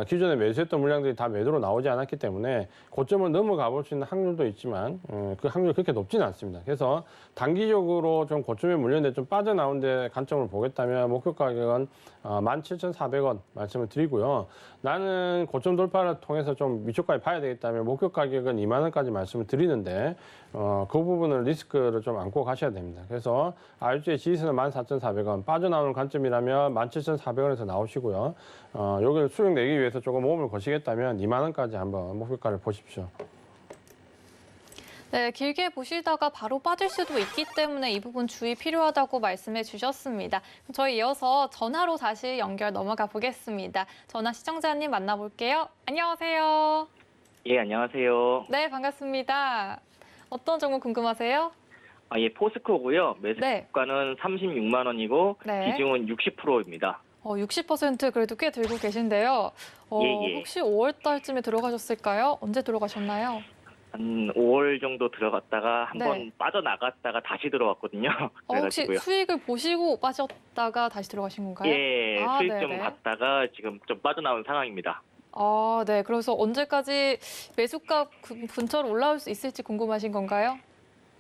기존에 매수했던 물량들이 다 매도로 나오지 않았기 때문에 고점을 넘어가 볼 수 있는 확률도 있지만 그 확률이 그렇게 높지는 않습니다. 그래서 단기적으로 좀 고점에 물렸는데 좀 빠져나온 데 관점을 보겠다면 목표 가격은 17,400원 말씀을 드리고요. 나는 고점 돌파를 통해서 좀 위쪽까지 봐야 되겠다면 목표 가격은 2만 원까지 말씀을 드리는데 그 부분을 리스크를 좀 안고 가셔야 됩니다. 그래서 알주의 지지선은 14,400원 빠져나오는 관점이라면 17,400원에서 나오시고요. 여기를 수익 내기 위해서 조금 모험을 거시겠다면 2만 원까지 한번 목표가를 보십시오. 네, 길게 보시다가 바로 빠질 수도 있기 때문에 이 부분 주의 필요하다고 말씀해 주셨습니다. 그럼 저희 이어서 전화로 다시 연결 넘어가 보겠습니다. 전화 시청자님 만나볼게요. 안녕하세요. 예, 안녕하세요. 네, 반갑습니다. 어떤 종목 궁금하세요? 예, 포스코고요. 매수 네. 주가는 36만 원이고 네. 비중은 60%입니다. 60% 그래도 꽤 들고 계신데요. 예. 혹시 5월 달쯤에 들어가셨을까요? 언제 들어가셨나요? 한 5월 정도 들어갔다가 한번 네. 빠져나갔다가 다시 들어왔거든요. 혹시 그래가지고요. 수익을 보시고 빠졌다가 다시 들어가신 건가요? 예, 수익 좀 네네. 봤다가 지금 좀 빠져나온 상황입니다. 네. 그래서 언제까지 매수가 근처로 올라올 수 있을지 궁금하신 건가요?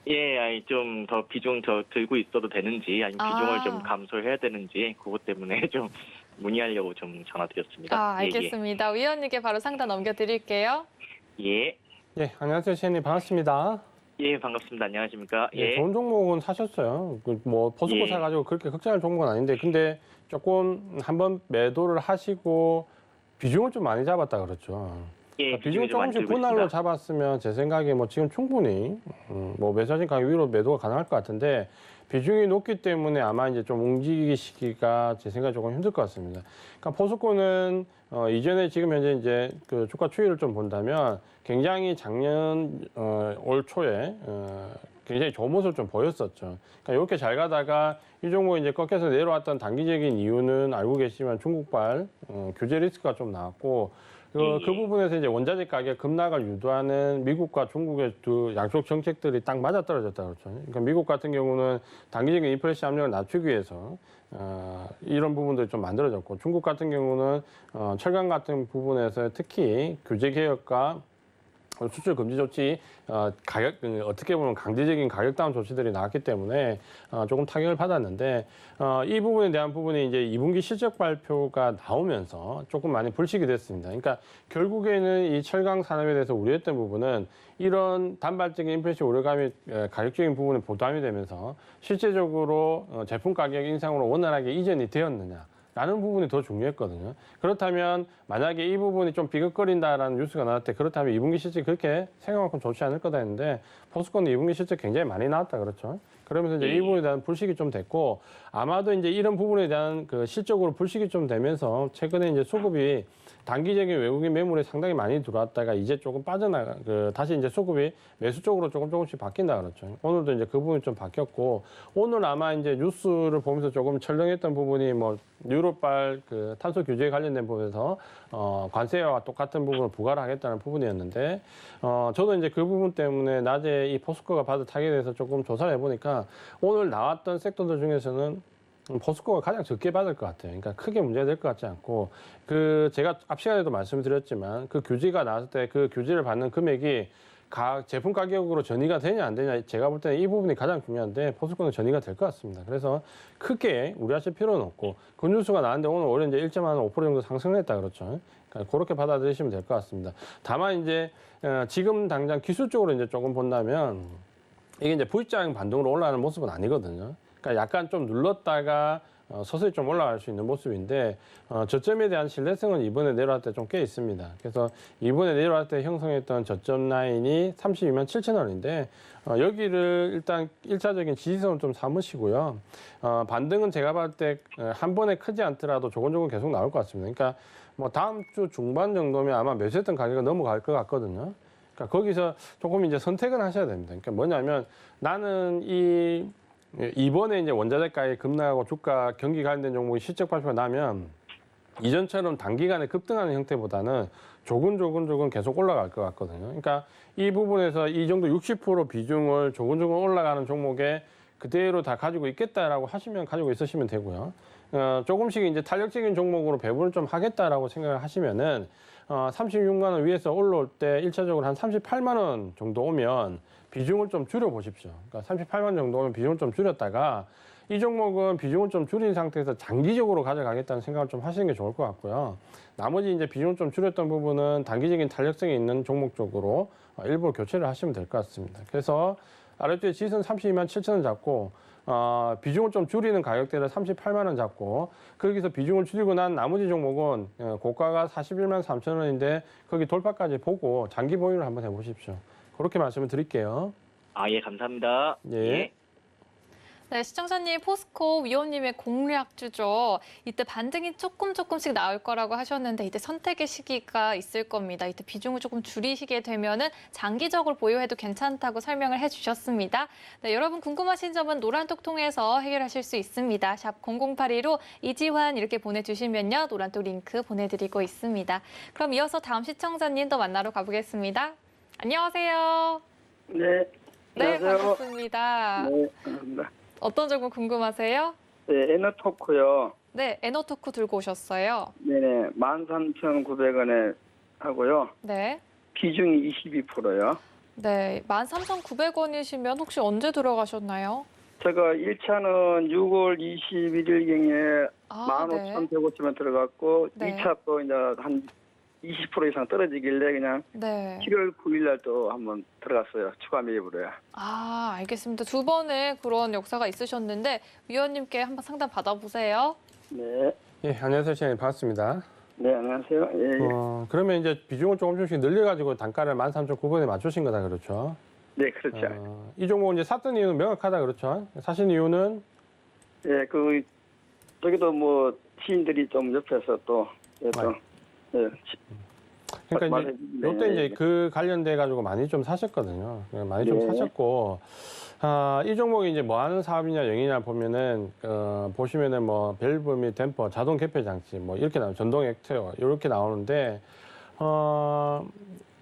예, 좀 더 비중 더 들고 있어도 되는지 아니면 비중을 좀 감소해야 되는지 그것 때문에 좀 문의하려고 좀 전화드렸습니다. 알겠습니다. 위원님께 바로 상담 넘겨드릴게요. 예. 예, 안녕하세요, 시현님 반갑습니다. 예, 반갑습니다. 안녕하십니까? 예, 좋은 종목은 사셨어요. 뭐 포스코 예. 사가지고 그렇게 걱정할 종목은 아닌데, 근데 조금 한번 매도를 하시고 비중을 좀 많이 잡았다 그렇죠. 예, 비중을 비중이 좀 많이 조금씩 들고 분할로 있습니다. 잡았으면 제 생각에 뭐 지금 충분히 뭐 매수하신 가격 위로 매도가 가능할 것 같은데 비중이 높기 때문에 아마 이제 좀 움직이시기가 제 생각에 조금 힘들 것 같습니다. 그러니까 포스코는 이전에 지금 현재 이제 그 주가 추이를 좀 본다면 굉장히 작년 올 초에 굉장히 좋은 모습을 좀 보였었죠. 그러니까 이렇게 잘 가다가 이 종목이 이제 꺾여서 내려왔던 단기적인 이유는 알고 계시지만 중국발 규제 리스크가 좀 나왔고 그 부분에서 이제 원자재 가격 급락을 유도하는 미국과 중국의 두 양쪽 정책들이 딱 맞아떨어졌다 그렇죠. 그러니까 미국 같은 경우는 단기적인 인플레이션 압력을 낮추기 위해서 이런 부분들이 좀 만들어졌고 중국 같은 경우는 철강 같은 부분에서 특히 규제 개혁과 수출 금지 조치, 가격, 어떻게 보면 강제적인 가격 다운 조치들이 나왔기 때문에 조금 타격을 받았는데, 이 부분에 대한 부분이 이제 2분기 실적 발표가 나오면서 조금 많이 불식이 됐습니다. 그러니까 결국에는 이 철강 산업에 대해서 우려했던 부분은 이런 단발적인 인플레이션 우려감이 가격적인 부분에 부담이 되면서 실제적으로 제품 가격 인상으로 원활하게 이전이 되었느냐. 라는 부분이 더 중요했거든요. 그렇다면 만약에 이 부분이 좀 비극거린다라는 뉴스가 나왔을 때 그렇다면 2분기 실적이 그렇게 생각만큼 좋지 않을 거다 했는데 포스코는 2분기 실적 굉장히 많이 나왔다 그렇죠. 그러면서 이제 이 부분에 대한 불식이 좀 됐고 아마도 이제 이런 부분에 대한 그 실적으로 불식이 좀 되면서 최근에 이제 수급이 단기적인 외국인 매물이 상당히 많이 들어왔다가 이제 조금 빠져나가 다시 이제 수급이 매수 쪽으로 조금씩 바뀐다 그렇죠. 오늘도 이제 그 부분이 좀 바뀌었고 오늘 아마 이제 뉴스를 보면서 조금 철렁했던 부분이 뭐 유럽발 그 탄소 규제에 관련된 부분에서 관세와 똑같은 부분을 부과를 하겠다는 부분이었는데 저도 이제 그 부분 때문에 낮에 이 포스코가 받은 타격에 대해서 조금 조사를 해보니까 오늘 나왔던 섹터들 중에서는 포스코가 가장 적게 받을 것 같아요. 그러니까 크게 문제가 될 것 같지 않고 제가 앞 시간에도 말씀드렸지만 그 규제가 나왔을 때 그 규제를 받는 금액이 제품 가격으로 전이가 되냐 안 되냐 제가 볼 때는 이 부분이 가장 중요한데 포스코는 전이가 될 것 같습니다. 그래서 크게 우려하실 필요는 없고 그 뉴스가 나왔는데 오늘 오히려 이제 1.5% 정도 상승했다 그렇죠. 그러니까 그렇게 받아들이시면 될 것 같습니다. 다만 이제 지금 당장 기술적으로 이제 조금 본다면 이게 이제 V자 반등으로 올라가는 모습은 아니거든요. 그러니까 약간 좀 눌렀다가 서서히 좀 올라갈 수 있는 모습인데 저점에 대한 신뢰성은 이번에 내려갈 때 좀 꽤 있습니다. 그래서 이번에 내려갈 때 형성했던 저점 라인이 32만 7천 원인데 여기를 일단 1차적인 지지선을 좀 삼으시고요. 반등은 제가 봤을 때 한 번에 크지 않더라도 조금조금 계속 나올 것 같습니다. 그러니까 뭐 다음 주 중반 정도면 아마 매수했던 가격이 넘어갈 것 같거든요. 그러니까 거기서 조금 이제 선택은 하셔야 됩니다. 그러니까 뭐냐면 나는 이번에 이제 원자재가에 급락하고 주가 경기 관련된 종목이 실적 발표가 나면 이전처럼 단기간에 급등하는 형태보다는 조금 계속 올라갈 것 같거든요. 그러니까 이 부분에서 이 정도 60% 비중을 조금 올라가는 종목에 그대로 다 가지고 있겠다라고 하시면 가지고 있으시면 되고요. 조금씩 이제 탄력적인 종목으로 배분을 좀 하겠다라고 생각을 하시면은 36만 원 위에서 올라올 때 1차적으로 한 38만 원 정도 오면 비중을 좀 줄여 보십시오. 그러니까 38만 정도 오면 비중을 좀 줄였다가 이 종목은 비중을 좀 줄인 상태에서 장기적으로 가져가겠다는 생각을 좀 하시는 게 좋을 것 같고요. 나머지 이제 비중을 좀 줄였던 부분은 단기적인 탄력성이 있는 종목 쪽으로 일부 교체를 하시면 될 것 같습니다. 그래서 아래쪽에 지선 32만 7천 원 잡고 비중을 좀 줄이는 가격대를 38만 원 잡고 거기서 비중을 줄이고 난 나머지 종목은 고가가 41만 3천 원인데 거기 돌파까지 보고 장기 보유를 한번 해보십시오. 그렇게 말씀을 드릴게요. 예, 감사합니다. 예. 네, 시청자님, 포스코 위원님의 공략주죠. 이때 반등이 조금씩 나올 거라고 하셨는데 이때 선택의 시기가 있을 겁니다. 이때 비중을 조금 줄이시게 되면은 장기적으로 보유해도 괜찮다고 설명을 해주셨습니다. 네, 여러분 궁금하신 점은 노란톡 통해서 해결하실 수 있습니다. 샵 0082로 이지환 이렇게 보내주시면요. 노란톡 링크 보내드리고 있습니다. 그럼 이어서 다음 시청자님 또 만나러 가보겠습니다. 안녕하세요. 네. 네, 안녕하세요. 반갑습니다. 네, 반갑습니다. 어떤 종목 궁금하세요? 네, 에너토크요. 네, 에너토크 들고 오셨어요. 네네, 13,900원에 하고요. 네. 비중이 22%요. 네, 13,900원이시면 혹시 언제 들어가셨나요? 제가 1차는 6월 21일경에 네. 15,150원 들어갔고, 네. 2차 또 이제 한 20% 이상 떨어지길래 그냥 네. 7월 9일 날 또 한번 들어갔어요. 추가 매입으로요. 알겠습니다. 두 번의 그런 역사가 있으셨는데 위원님께 한번 상담 받아보세요. 네. 예, 안녕하세요. 시장님 반갑습니다. 네, 안녕하세요. 예, 예. 그러면 이제 비중을 조금씩 늘려가지고 단가를 13,900원에 맞추신 거다 그렇죠? 네, 그렇죠. 이 종목 이제 샀던 이유는 명확하다 그렇죠? 사신 이유는 예, 저기도 뭐 지인들이 좀 옆에서 또 예, 그러니까 이제 요때 이제 그 관련돼 가지고 많이 좀 사셨거든요. 많이 좀 사셨고 이 종목이 이제 뭐 하는 사업이냐 영이냐 보면은 보시면은 뭐 밸브 및 댐퍼, 자동 개폐 장치 뭐 이렇게 나오는 전동 액체어 이렇게 나오는데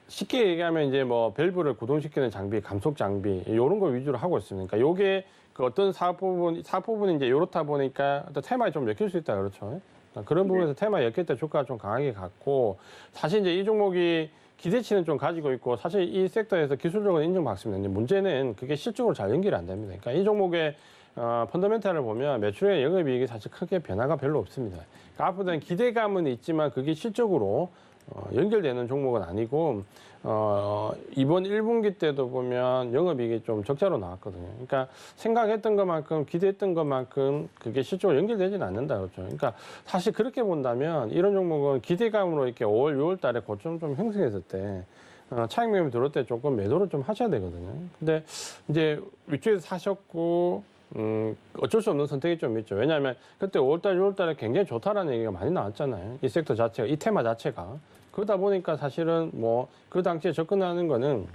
쉽게 얘기하면 이제 뭐 밸브를 구동시키는 장비, 감속 장비 이런 거 위주로 하고 있습니다. 그러니까 요게 그 어떤 사업 부분이 이제 요렇다 보니까 어떤 테마에 좀 엮일 수 있다 그렇죠. 그런 부분에서 테마 엮일 때 주가가 좀 강하게 갔고 사실 이제 이 종목이 기대치는 좀 가지고 있고 사실 이 섹터에서 기술적으로 인정받습니다. 이제 문제는 그게 실적으로 잘 연결이 안 됩니다. 그러니까 이 종목의 펀더멘탈을 보면 매출의 영업이익이 사실 크게 변화가 별로 없습니다. 그러니까 앞으로는 기대감은 있지만 그게 실적으로 연결되는 종목은 아니고 이번 1분기 때도 보면 영업이익이 좀 적자로 나왔거든요. 그러니까 생각했던 것만큼 기대했던 것만큼 그게 실적으로 연결되지는 않는다 그렇죠. 그러니까 사실 그렇게 본다면 이런 종목은 기대감으로 이렇게 5월, 6월 달에 고점 좀 형성했을 때 차익 매매 들어올 때 조금 매도를 좀 하셔야 되거든요. 근데 이제 위쪽에서 사셨고 어쩔 수 없는 선택이 좀 있죠. 왜냐하면 그때 5월달, 6월달에 굉장히 좋다라는 얘기가 많이 나왔잖아요. 이 섹터 자체가, 이 테마 자체가. 그러다 보니까 사실은 뭐 그 당시에 접근하는 거는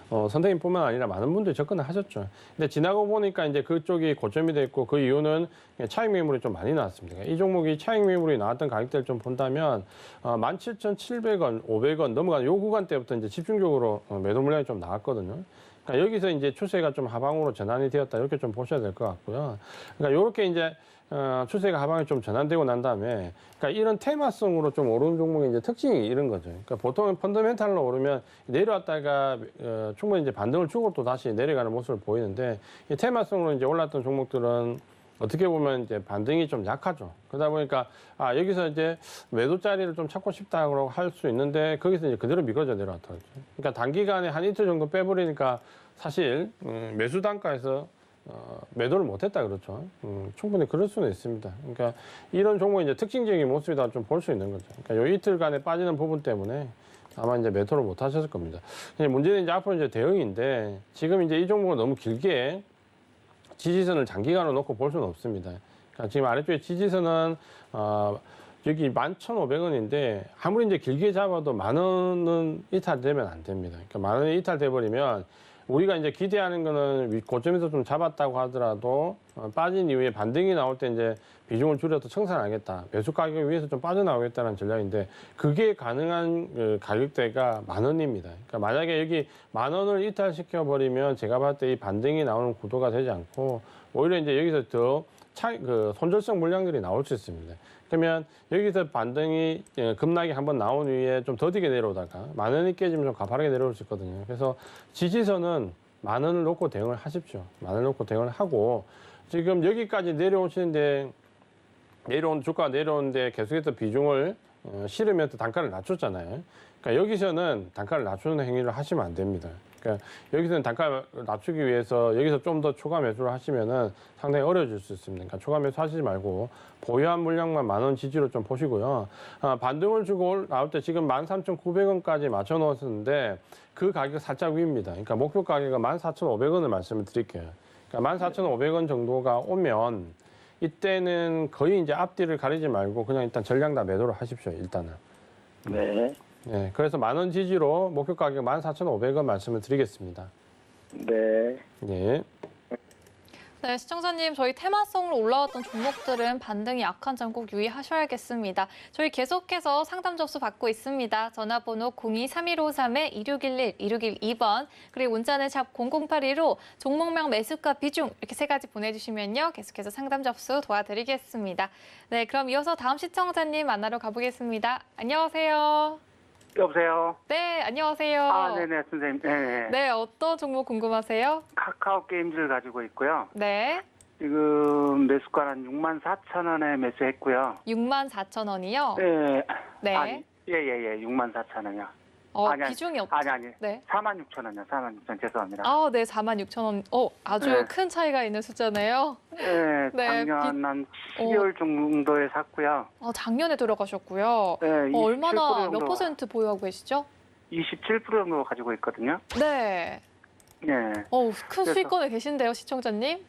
선생님뿐만 아니라 많은 분들이 접근을 하셨죠. 근데 지나고 보니까 이제 그쪽이 고점이 됐고 그 이유는 차익 매물이 좀 많이 나왔습니다. 이 종목이 차익 매물이 나왔던 가격대를 좀 본다면 17,700원, 500원 넘어가는 요 구간 때부터 이제 집중적으로 매도 물량이 좀 나왔거든요. 그러니까 여기서 이제 추세가 좀 하방으로 전환이 되었다 이렇게 좀 보셔야 될 것 같고요. 그러니까 이렇게 이제 추세가 하방에 좀 전환되고 난 다음에 그러니까 이런 테마성으로 좀 오르는 종목의 이제 특징이 이런 거죠. 그러니까 보통은 펀더멘탈로 오르면 내려왔다가 충분히 이제 반등을 주고 또 다시 내려가는 모습을 보이는데 이 테마성으로 이제 올랐던 종목들은 어떻게 보면 이제 반등이 좀 약하죠. 그러다 보니까 여기서 이제 매도 자리를 좀 찾고 싶다고 할 수 있는데 거기서 이제 그대로 미끄러져 내려왔다 그러죠. 그러니까 단기간에 한 이틀 정도 빼버리니까 사실 매수 단가에서 매도를 못했다 그렇죠. 충분히 그럴 수는 있습니다. 그러니까 이런 종목의 이제 특징적인 모습이다 좀 볼 수 있는 거죠. 그러니까 요 이틀간에 빠지는 부분 때문에 아마 이제 매도를 못 하셨을 겁니다. 근데 문제는 이제 앞으로 이제 대응인데 지금 이제 이 종목을 너무 길게 지지선을 장기간으로 놓고 볼 수는 없습니다. 그러니까 지금 아래쪽에 지지선은 여기 11,500원인데 아무리 이제 길게 잡아도 10,000원은 이탈되면 안 됩니다. 그러니까 10,000원이 이탈돼 버리면 우리가 이제 기대하는 거는 고점에서 좀 잡았다고 하더라도 빠진 이후에 반등이 나올 때 이제 비중을 줄여서 청산하겠다. 매수 가격 위에서 좀 빠져나오겠다는 전략인데 그게 가능한 그 가격대가 10,000원입니다. 그러니까 만약에 여기 10,000원을 이탈시켜 버리면 제가 봤을 때 이 반등이 나오는 구도가 되지 않고 오히려 이제 여기서 더 손절성 물량들이 나올 수 있습니다. 그러면 여기서 반등이 급락이 한번 나온 이후에 좀 더디게 내려오다가 10,000원이 깨지면 좀 가파르게 내려올 수 있거든요. 그래서 지지선은 10,000원을 놓고 대응을 하십시오. 10,000원을 놓고 대응을 하고 지금 여기까지 내려오시는데 주가가 내려오는데 계속해서 비중을 실으면서 단가를 낮췄잖아요. 그러니까 여기서는 단가를 낮추는 행위를 하시면 안 됩니다. 그러니까 여기서는 단가를 낮추기 위해서 여기서 좀 더 초과 매수를 하시면은 상당히 어려워질 수 있습니다. 그러니까 초과 매수 하시지 말고 보유한 물량만 10,000원 지지로 좀 보시고요. 반등을 주고 나올 때 지금 13,900원까지 맞춰 놓았었는데 그 가격 살짝 위입니다. 그러니까 목표 가격은 14,500원을 말씀을 드릴게요. 그러니까 14,500원 정도가 오면 이때는 거의 이제 앞뒤를 가리지 말고 그냥 일단 전량 다 매도를 하십시오. 일단은. 네. 네, 그래서 10,000원 지지로 목표 가격 14,500원 말씀을 드리겠습니다. 네. 네. 네, 시청자님, 저희 테마성으로 올라왔던 종목들은 반등이 약한 점 꼭 유의하셔야겠습니다. 저희 계속해서 상담 접수 받고 있습니다. 전화번호 02-3153-2611, 2612번, 그리고 문자는 샵 0082로 종목명 매수가 비중 이렇게 세 가지 보내주시면요. 계속해서 상담 접수 도와드리겠습니다. 네, 그럼 이어서 다음 시청자님 만나러 가보겠습니다. 안녕하세요. 여보세요. 네, 안녕하세요. 네네, 선생님. 네네. 네, 어떤 종목 궁금하세요? 카카오 게임즈를 가지고 있고요. 네, 지금 매수가는 64,000원에 매수했고요. 64,000원이요? 네. 네. 아니, 예. 64,000원이요. 아니, 비중이 없죠? 아니. 네. 46,000원이요. 46,000원. 죄송합니다. 네, 46,000원. 아주 네. 큰 차이가 있는 숫자네요. 네. 네, 작년 한 12월 정도에 샀고요. 작년에 들어가셨고요. 네. 27% 얼마나 정도, 몇 퍼센트 보유하고 계시죠? 27% 정도 가지고 있거든요. 네. 네. 큰 그래서- 수익권에 계신데요, 시청자님?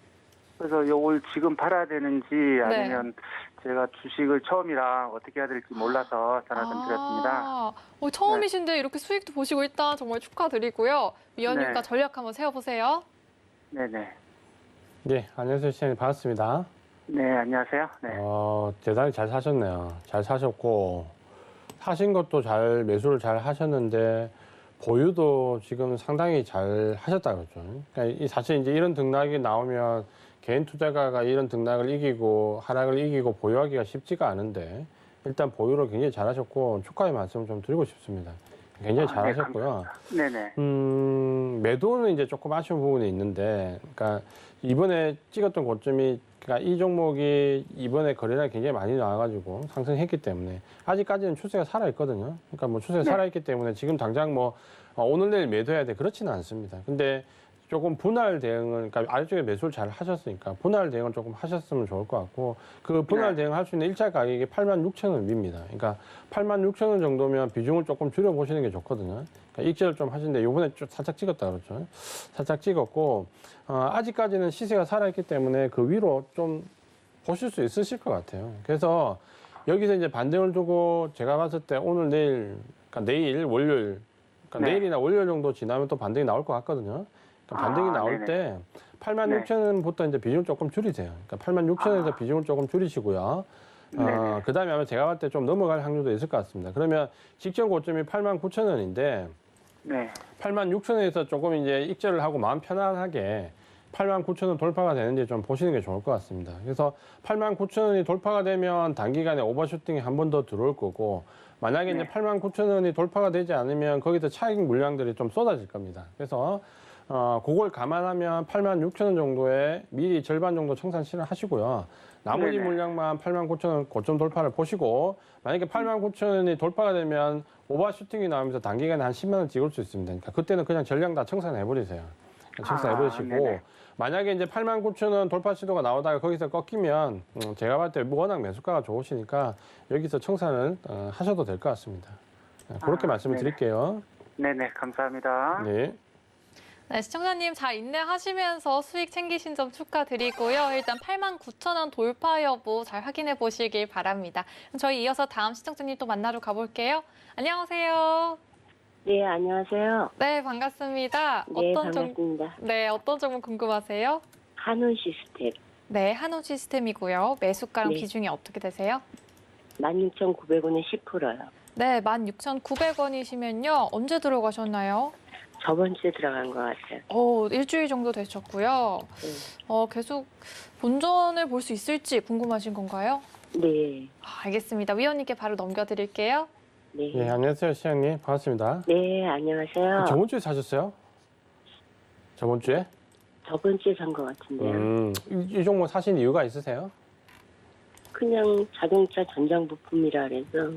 그래서 요걸 지금 팔아야 되는지 네. 아니면 제가 주식을 처음이라 어떻게 해야 될지 몰라서 전화 좀 드렸습니다. 처음이신데 이렇게 수익도 보시고 있다. 정말 축하드리고요. 위원님과 네. 전략 한번 세워보세요. 네네. 네, 안녕하세요. 시장님 반갑습니다. 네, 안녕하세요. 네. 대단히 잘 사셨네요. 잘 사셨고, 사신 것도 잘, 매수를 잘 하셨는데, 보유도 지금 상당히 잘 하셨다 그러죠. 그러니까 사실 이제 이런 등락이 나오면 개인 투자가가 이런 등락을 이기고 하락을 이기고 보유하기가 쉽지가 않은데 일단 보유를 굉장히 잘하셨고 축하의 말씀을 좀 드리고 싶습니다. 굉장히 네, 잘하셨고요. 네네. 매도는 이제 조금 아쉬운 부분이 있는데, 그러니까 이번에 찍었던 고점이, 그러니까 이 종목이 이번에 거래량이 굉장히 많이 나와가지고 상승했기 때문에 아직까지는 추세가 살아있거든요. 그러니까 뭐 추세가 네. 살아있기 때문에 지금 당장 뭐 오늘 내일 매도해야 돼 그렇지는 않습니다. 근데 조금 분할 대응을, 그러니까 아래쪽에 매수를 잘 하셨으니까 분할 대응을 조금 하셨으면 좋을 것 같고, 그 분할 네. 대응할 수 있는 일자 가격이 86,000원 위입니다. 그러니까 86,000원 정도면 비중을 조금 줄여보시는 게 좋거든요. 그러니까 익절을 좀 하시는데 요번에 좀 살짝 찍었다 그렇죠. 살짝 찍었고, 아직까지는 시세가 살아있기 때문에 그 위로 좀 보실 수 있으실 것 같아요. 그래서 여기서 이제 반등을 두고 제가 봤을 때 오늘 내일, 그러니까 내일 월요일, 그러니까 네. 내일이나 월요일 정도 지나면 또 반등이 나올 것 같거든요. 그러니까 반등이 나올 네네. 때 86,000원부터 이제 비중 조금 줄이세요. 그러니까 86,000원에서 비중을 조금 줄이시고요. 네네. 그 다음에 아마 제가 봤을 때 좀 넘어갈 확률도 있을 것 같습니다. 그러면 직전 고점이 89,000원인데 네. 86,000원에서 조금 이제 익절을 하고 마음 편안하게 89,000원 돌파가 되는지 좀 보시는 게 좋을 것 같습니다. 그래서 89,000원이 돌파가 되면 단기간에 오버슈팅이 한 번 더 들어올 거고, 만약에 네. 이제 89,000원이 돌파가 되지 않으면 거기서 차익 물량들이 좀 쏟아질 겁니다. 그래서 그걸 감안하면 86,000원 정도에 미리 절반 정도 청산 실현하시고요. 나머지 네네. 물량만 89,000원 고점 돌파를 보시고, 만약에 89,000원이 돌파가 되면 오버슈팅이 나오면서 단기간에 한 10만 원 찍을 수 있습니다. 그러니까 그때는 그냥 전량 다 청산해 버리세요. 청산해 버리시고, 네네. 만약에 이제 89,000원 돌파 시도가 나오다가 거기서 꺾이면 제가 봤을 때 워낙 매수가가 좋으시니까 여기서 청산을 하셔도 될 것 같습니다. 그렇게 말씀을 네네. 드릴게요. 네네. 감사합니다. 네. 네, 시청자님 잘 인내하시면서 수익 챙기신 점 축하드리고요. 일단 89,000원 돌파 여부 잘 확인해 보시길 바랍니다. 그럼 저희 이어서 다음 시청자님 또 만나러 가볼게요. 안녕하세요. 네, 안녕하세요. 네, 반갑습니다. 네, 반갑습니다. 어떤 점은 궁금하세요? 한원 시스템 네, 한우 시스템이고요. 매수가랑 네. 비중이 어떻게 되세요? 16,900원에 10%요. 네, 16,900원이시면요. 언제 들어가셨나요? 저번 주에 들어간 것 같아요. 일주일 정도 되셨고요. 계속 본전을 볼 수 있을지 궁금하신 건가요? 네. 알겠습니다. 위원님께 바로 넘겨드릴게요. 네. 네, 안녕하세요, 시장님. 반갑습니다. 네, 안녕하세요. 저번 주에 사셨어요? 저번 주에? 저번 주에 산 것 같은데요. 이 종목 사신 이유가 있으세요? 그냥 자동차 전장 부품이라 그래서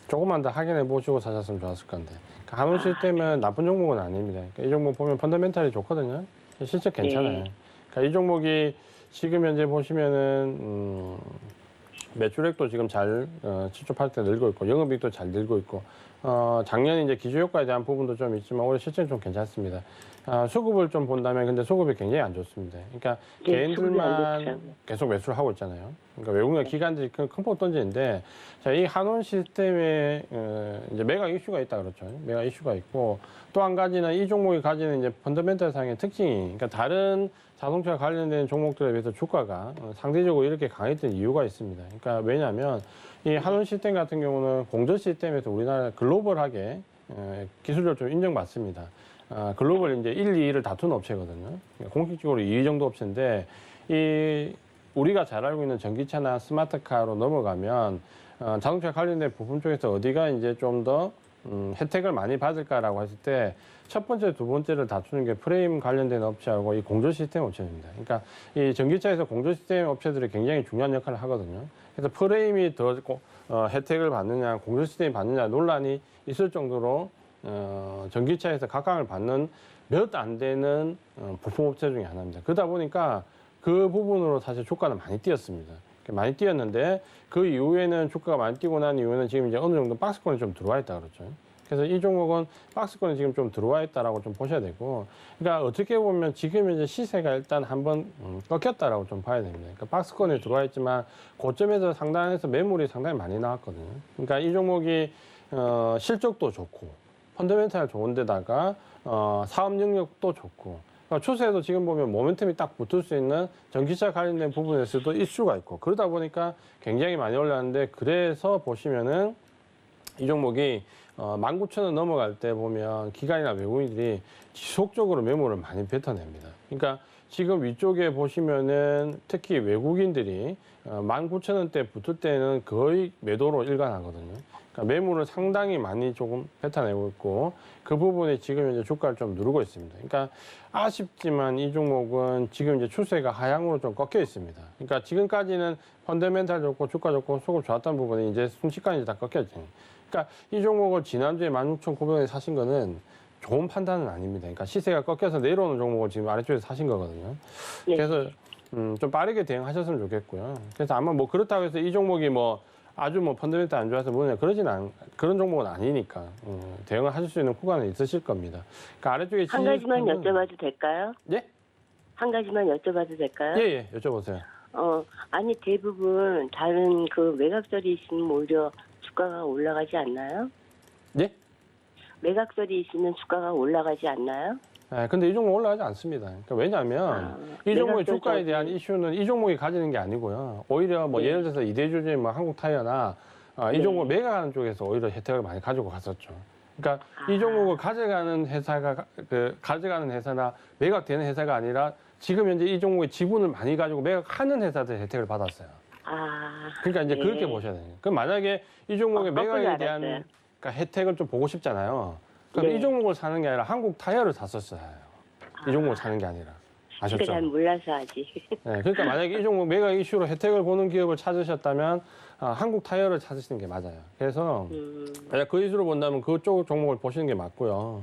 조금만 더 확인해 보시고 사셨으면 좋았을 건데. 한우 시스템은 나쁜 종목은 아닙니다. 그러니까 이 종목 보면 펀더멘탈이 좋거든요. 실적 괜찮아요. 네. 그러니까 이 종목이 지금 현재 보시면은 매출액도 지금 잘 7조 8대 늘고 있고, 영업이익도 잘 늘고 있고, 작년에 이제 기저효과에 대한 부분도 좀 있지만 올해 실적은 좀 괜찮습니다. 수급을 좀 본다면 근데 수급이 굉장히 안 좋습니다. 그러니까 네, 수급이 안 개인들만 좋죠. 계속 매수를 하고 있잖아요. 그러니까 외국인 기관들이 큰 폭 던지는데, 자, 이 한원 시스템에 이제 매각 이슈가 있다 그렇죠. 매각 이슈가 있고, 또 한 가지는 이 종목이 가지는 이제 펀더멘탈 상의 특징이, 그러니까 다른 자동차 관련된 종목들에 비해서 주가가 상대적으로 이렇게 강했던 이유가 있습니다. 그러니까 왜냐하면 이 한원 시스템 같은 경우는 공조 시스템에서 우리나라 글로벌하게 기술적으로 좀 인정받습니다. 글로벌 이제 1, 2위를 다투는 업체거든요. 공식적으로 2위 정도 업체인데, 우리가 잘 알고 있는 전기차나 스마트카로 넘어가면 자동차 관련된 부품 쪽에서 어디가 이제 좀 더 혜택을 많이 받을까라고 했을 때 첫 번째, 두 번째를 다투는 게 프레임 관련된 업체하고 이 공조 시스템 업체입니다. 그러니까 이 전기차에서 공조 시스템 업체들이 굉장히 중요한 역할을 하거든요. 그래서 프레임이 더 혜택을 받느냐, 공조 시스템이 받느냐 논란이 있을 정도로 전기차에서 각광을 받는 몇 안 되는 부품업체 중에 하나입니다. 그러다 보니까 그 부분으로 사실 주가는 많이 뛰었습니다. 많이 뛰었는데 그 이후에는 주가가 많이 뛰고 난 이후에는 지금 이제 어느 정도 박스권이 좀 들어와 있다 그렇죠. 그래서 이 종목은 박스권이 지금 좀 들어와 있다라고 좀 보셔야 되고, 그러니까 어떻게 보면 지금 이제 시세가 일단 한번 꺾였다라고 좀 봐야 됩니다. 그러니까 박스권에 들어와 있지만 고점에서 상단에서 매물이 상당히 많이 나왔거든요. 그러니까 이 종목이 실적도 좋고 펀더멘탈 좋은데다가 사업 능력도 좋고, 그러니까 추세에도 지금 보면 모멘텀이 딱 붙을 수 있는 전기차 관련된 부분에서도 이슈가 있고, 그러다 보니까 굉장히 많이 올랐는데, 그래서 보시면은 이 종목이 19,000원 넘어갈 때 보면 기관이나 외국인들이 지속적으로 매물을 많이 뱉어냅니다. 그러니까 지금 위쪽에 보시면은 특히 외국인들이 19,000원대 붙을 때는 거의 매도로 일관하거든요. 그러니까 매물을 상당히 많이 조금 뱉어내고 있고 그 부분이 지금 이제 주가를 좀 누르고 있습니다. 그러니까 아쉽지만 이 종목은 지금 이제 추세가 하향으로 좀 꺾여 있습니다. 그러니까 지금까지는 펀더멘탈 좋고 주가 좋고 수급 좋았던 부분이 이제 순식간에 다 꺾였죠. 그러니까 이 종목을 지난주에 16,900원에 사신 거는 좋은 판단은 아닙니다. 그러니까 시세가 꺾여서 내려오는 종목을 지금 아래쪽에서 사신 거거든요. 네. 그래서 좀 빠르게 대응하셨으면 좋겠고요. 그래서 아마 뭐 그렇다고 해서 이 종목이 뭐 아주 뭐 펀더멘탈 안 좋아서 뭐냐 그런 종목은 아니니까 대응을 하실 수 있는 구간은 있으실 겁니다. 그러니까 아래쪽에 한 가지만 지지수는- 여쭤봐도 될까요? 예? 한 가지만 여쭤봐도 될까요? 예, 여쭤보세요. 아니 대부분 다른 그 매각설이 있으면 오히려 주가가 올라가지 않나요? 예? 매각설이 있으면 주가가 올라가지 않나요? 네, 근데 이 종목 올라가지 않습니다. 그러니까 왜냐하면 이 종목의 매각설 주가에 대한 저기- 이슈는 이 종목이 가지는 게 아니고요. 오히려 뭐 네. 예를 들어서 이대주주의 뭐 한국타이어나 이 네. 종목 매각하는 쪽에서 오히려 혜택을 많이 가지고 갔었죠. 그러니까 이 종목을 가져가는 회사가 가져가는 회사나 매각되는 회사가 아니라 지금 현재 이 종목의 지분을 많이 가지고 매각하는 회사들 혜택을 받았어요. 그러니까 이제 네. 그렇게 보셔야 돼요. 그럼 만약에 이 종목의 거꾸로 매각에 알았어요. 대한 그러니까 혜택을 좀 보고 싶잖아요. 그럼 네. 이 종목을 사는 게 아니라 한국 타이어를 샀었어요. 이 종목을 사는 게 아니라. 아셨죠? 그러니까 난 몰라서 하지. 네, 그러니까 만약에 이 종목 매각 이슈로 혜택을 보는 기업을 찾으셨다면 한국 타이어를 찾으시는 게 맞아요. 그래서 만약 그 이슈로 본다면 그쪽 종목을 보시는 게 맞고요.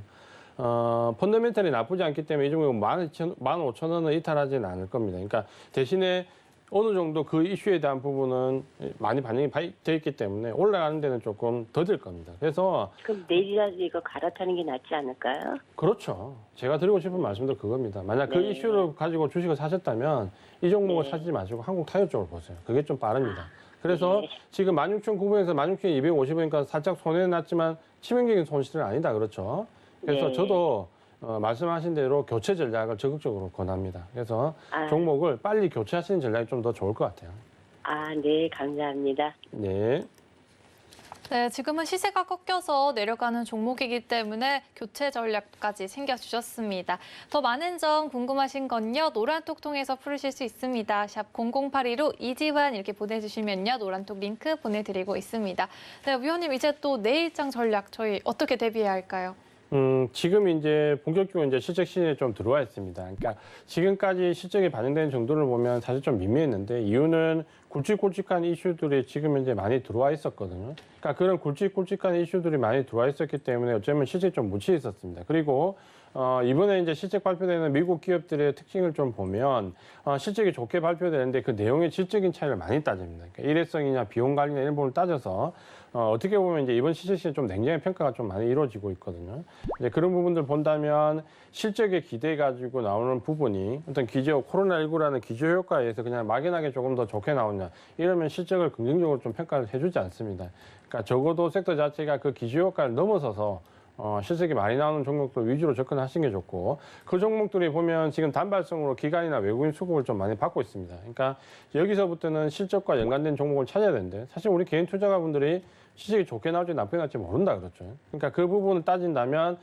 펀더멘털이 나쁘지 않기 때문에 이 종목은 15,000원을 이탈하지는 않을 겁니다. 그러니까 대신에 어느 정도 그 이슈에 대한 부분은 많이 반영이 돼 있기 때문에 올라가는 데는 조금 더딜 겁니다. 그래서 그럼 내일이라도 이거 갈아타는 게 낫지 않을까요? 그렇죠. 제가 드리고 싶은 말씀도 그겁니다. 만약 그 네. 이슈를 가지고 주식을 사셨다면 이 종목을 네. 사지 마시고 한국 타이어 쪽을 보세요. 그게 좀 빠릅니다. 그래서 네. 지금 16,900원에서 16,250원이니까 살짝 손해는 났지만 치명적인 손실은 아니다. 그렇죠. 그래서 네. 저도 말씀하신 대로 교체 전략을 적극적으로 권합니다. 그래서 아. 종목을 빨리 교체하시는 전략이 좀 더 좋을 것 같아요. 네, 감사합니다. 네. 네, 지금은 시세가 꺾여서 내려가는 종목이기 때문에 교체 전략까지 챙겨주셨습니다. 더 많은 점 궁금하신 건요. 노란톡 통해서 풀으실 수 있습니다. 샵 0082로 이지환 이렇게 보내주시면요. 노란톡 링크 보내드리고 있습니다. 네, 위원님 이제 또 내일장 전략 저희 어떻게 대비해야 할까요? 지금 이제 본격적으로 이제 실적 시즌에 좀 들어와 있습니다. 그러니까 지금까지 실적이 반영되는 정도를 보면 사실 좀 미미했는데 이유는 굵직굵직한 이슈들이 지금 이제 많이 들어와 있었거든요. 그러니까 그런 굵직굵직한 이슈들이 많이 들어와 있었기 때문에 어쩌면 실적이 좀 묻혀 있었습니다. 그리고 이번에 이제 실적 발표되는 미국 기업들의 특징을 좀 보면 실적이 좋게 발표되는데 그 내용의 질적인 차이를 많이 따집니다. 그러니까 일회성이냐 비용 관리나 이런 부분을 따져서 어떻게 보면 이제 이번 실적 시즌 좀 냉정한 평가가 좀 많이 이루어지고 있거든요. 이제 그런 부분들 본다면 실적에 기대 가지고 나오는 부분이 어떤 기저 코로나19라는 기저 효과에 의해서 그냥 막연하게 조금 더 좋게 나오냐 이러면 실적을 긍정적으로 좀 평가를 해주지 않습니다. 그러니까 적어도 섹터 자체가 그 기저 효과를 넘어서서 실적이 많이 나오는 종목들 위주로 접근하시는 게 좋고 그 종목들이 보면 지금 단발성으로 기관이나 외국인 수급을 좀 많이 받고 있습니다. 그러니까 여기서부터는 실적과 연관된 종목을 찾아야 되는데 사실 우리 개인 투자가분들이 실적이 좋게 나올지 나쁘게 나올지 모른다 그렇죠. 그러니까 그 부분을 따진다면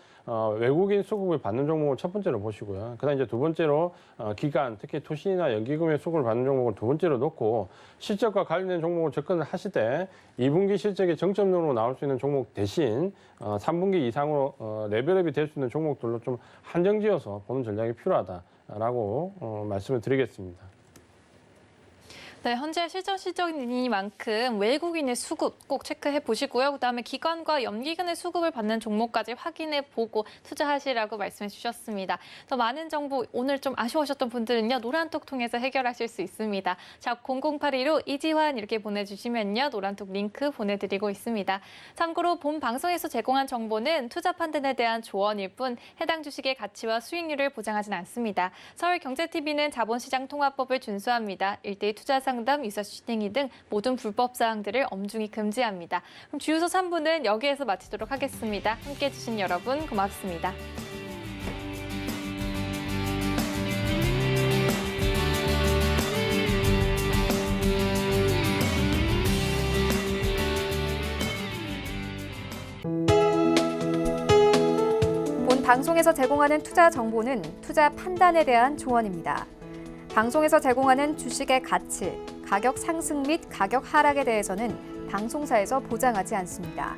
외국인 수급을 받는 종목을 첫 번째로 보시고요. 그다음 이제 두 번째로 기관 특히 투신이나 연기금의 수급을 받는 종목을 두 번째로 놓고 실적과 관련된 종목을 접근을 하실 때 2분기 실적이 정점으로 나올 수 있는 종목 대신 3분기 이상으로 레벨업이 될 수 있는 종목들로 좀 한정지어서 보는 전략이 필요하다라고 말씀을 드리겠습니다. 네, 현재 실적이니만큼 외국인의 수급 꼭 체크해 보시고요. 그다음에 기관과 연기금의 수급을 받는 종목까지 확인해 보고 투자하시라고 말씀해 주셨습니다. 더 많은 정보 오늘 좀 아쉬우셨던 분들은요. 노란톡 통해서 해결하실 수 있습니다. 샵 0082로 이지환 이렇게 보내주시면요. 노란톡 링크 보내드리고 있습니다. 참고로 본 방송에서 제공한 정보는 투자 판단에 대한 조언일 뿐 해당 주식의 가치와 수익률을 보장하진 않습니다. 서울경제TV는 자본시장 통화법을 준수합니다. 1대1 투자 상담, 유사시 행위 등 모든 불법 사항들을 엄중히 금지합니다. 그럼 주유소 3부는 여기에서 마치도록 하겠습니다. 함께해 주신 여러분 고맙습니다. 본 방송에서 제공하는 투자 정보는 투자 판단에 대한 조언입니다. 방송에서 제공하는 주식의 가치, 가격 상승 및 가격 하락에 대해서는 방송사에서 보장하지 않습니다.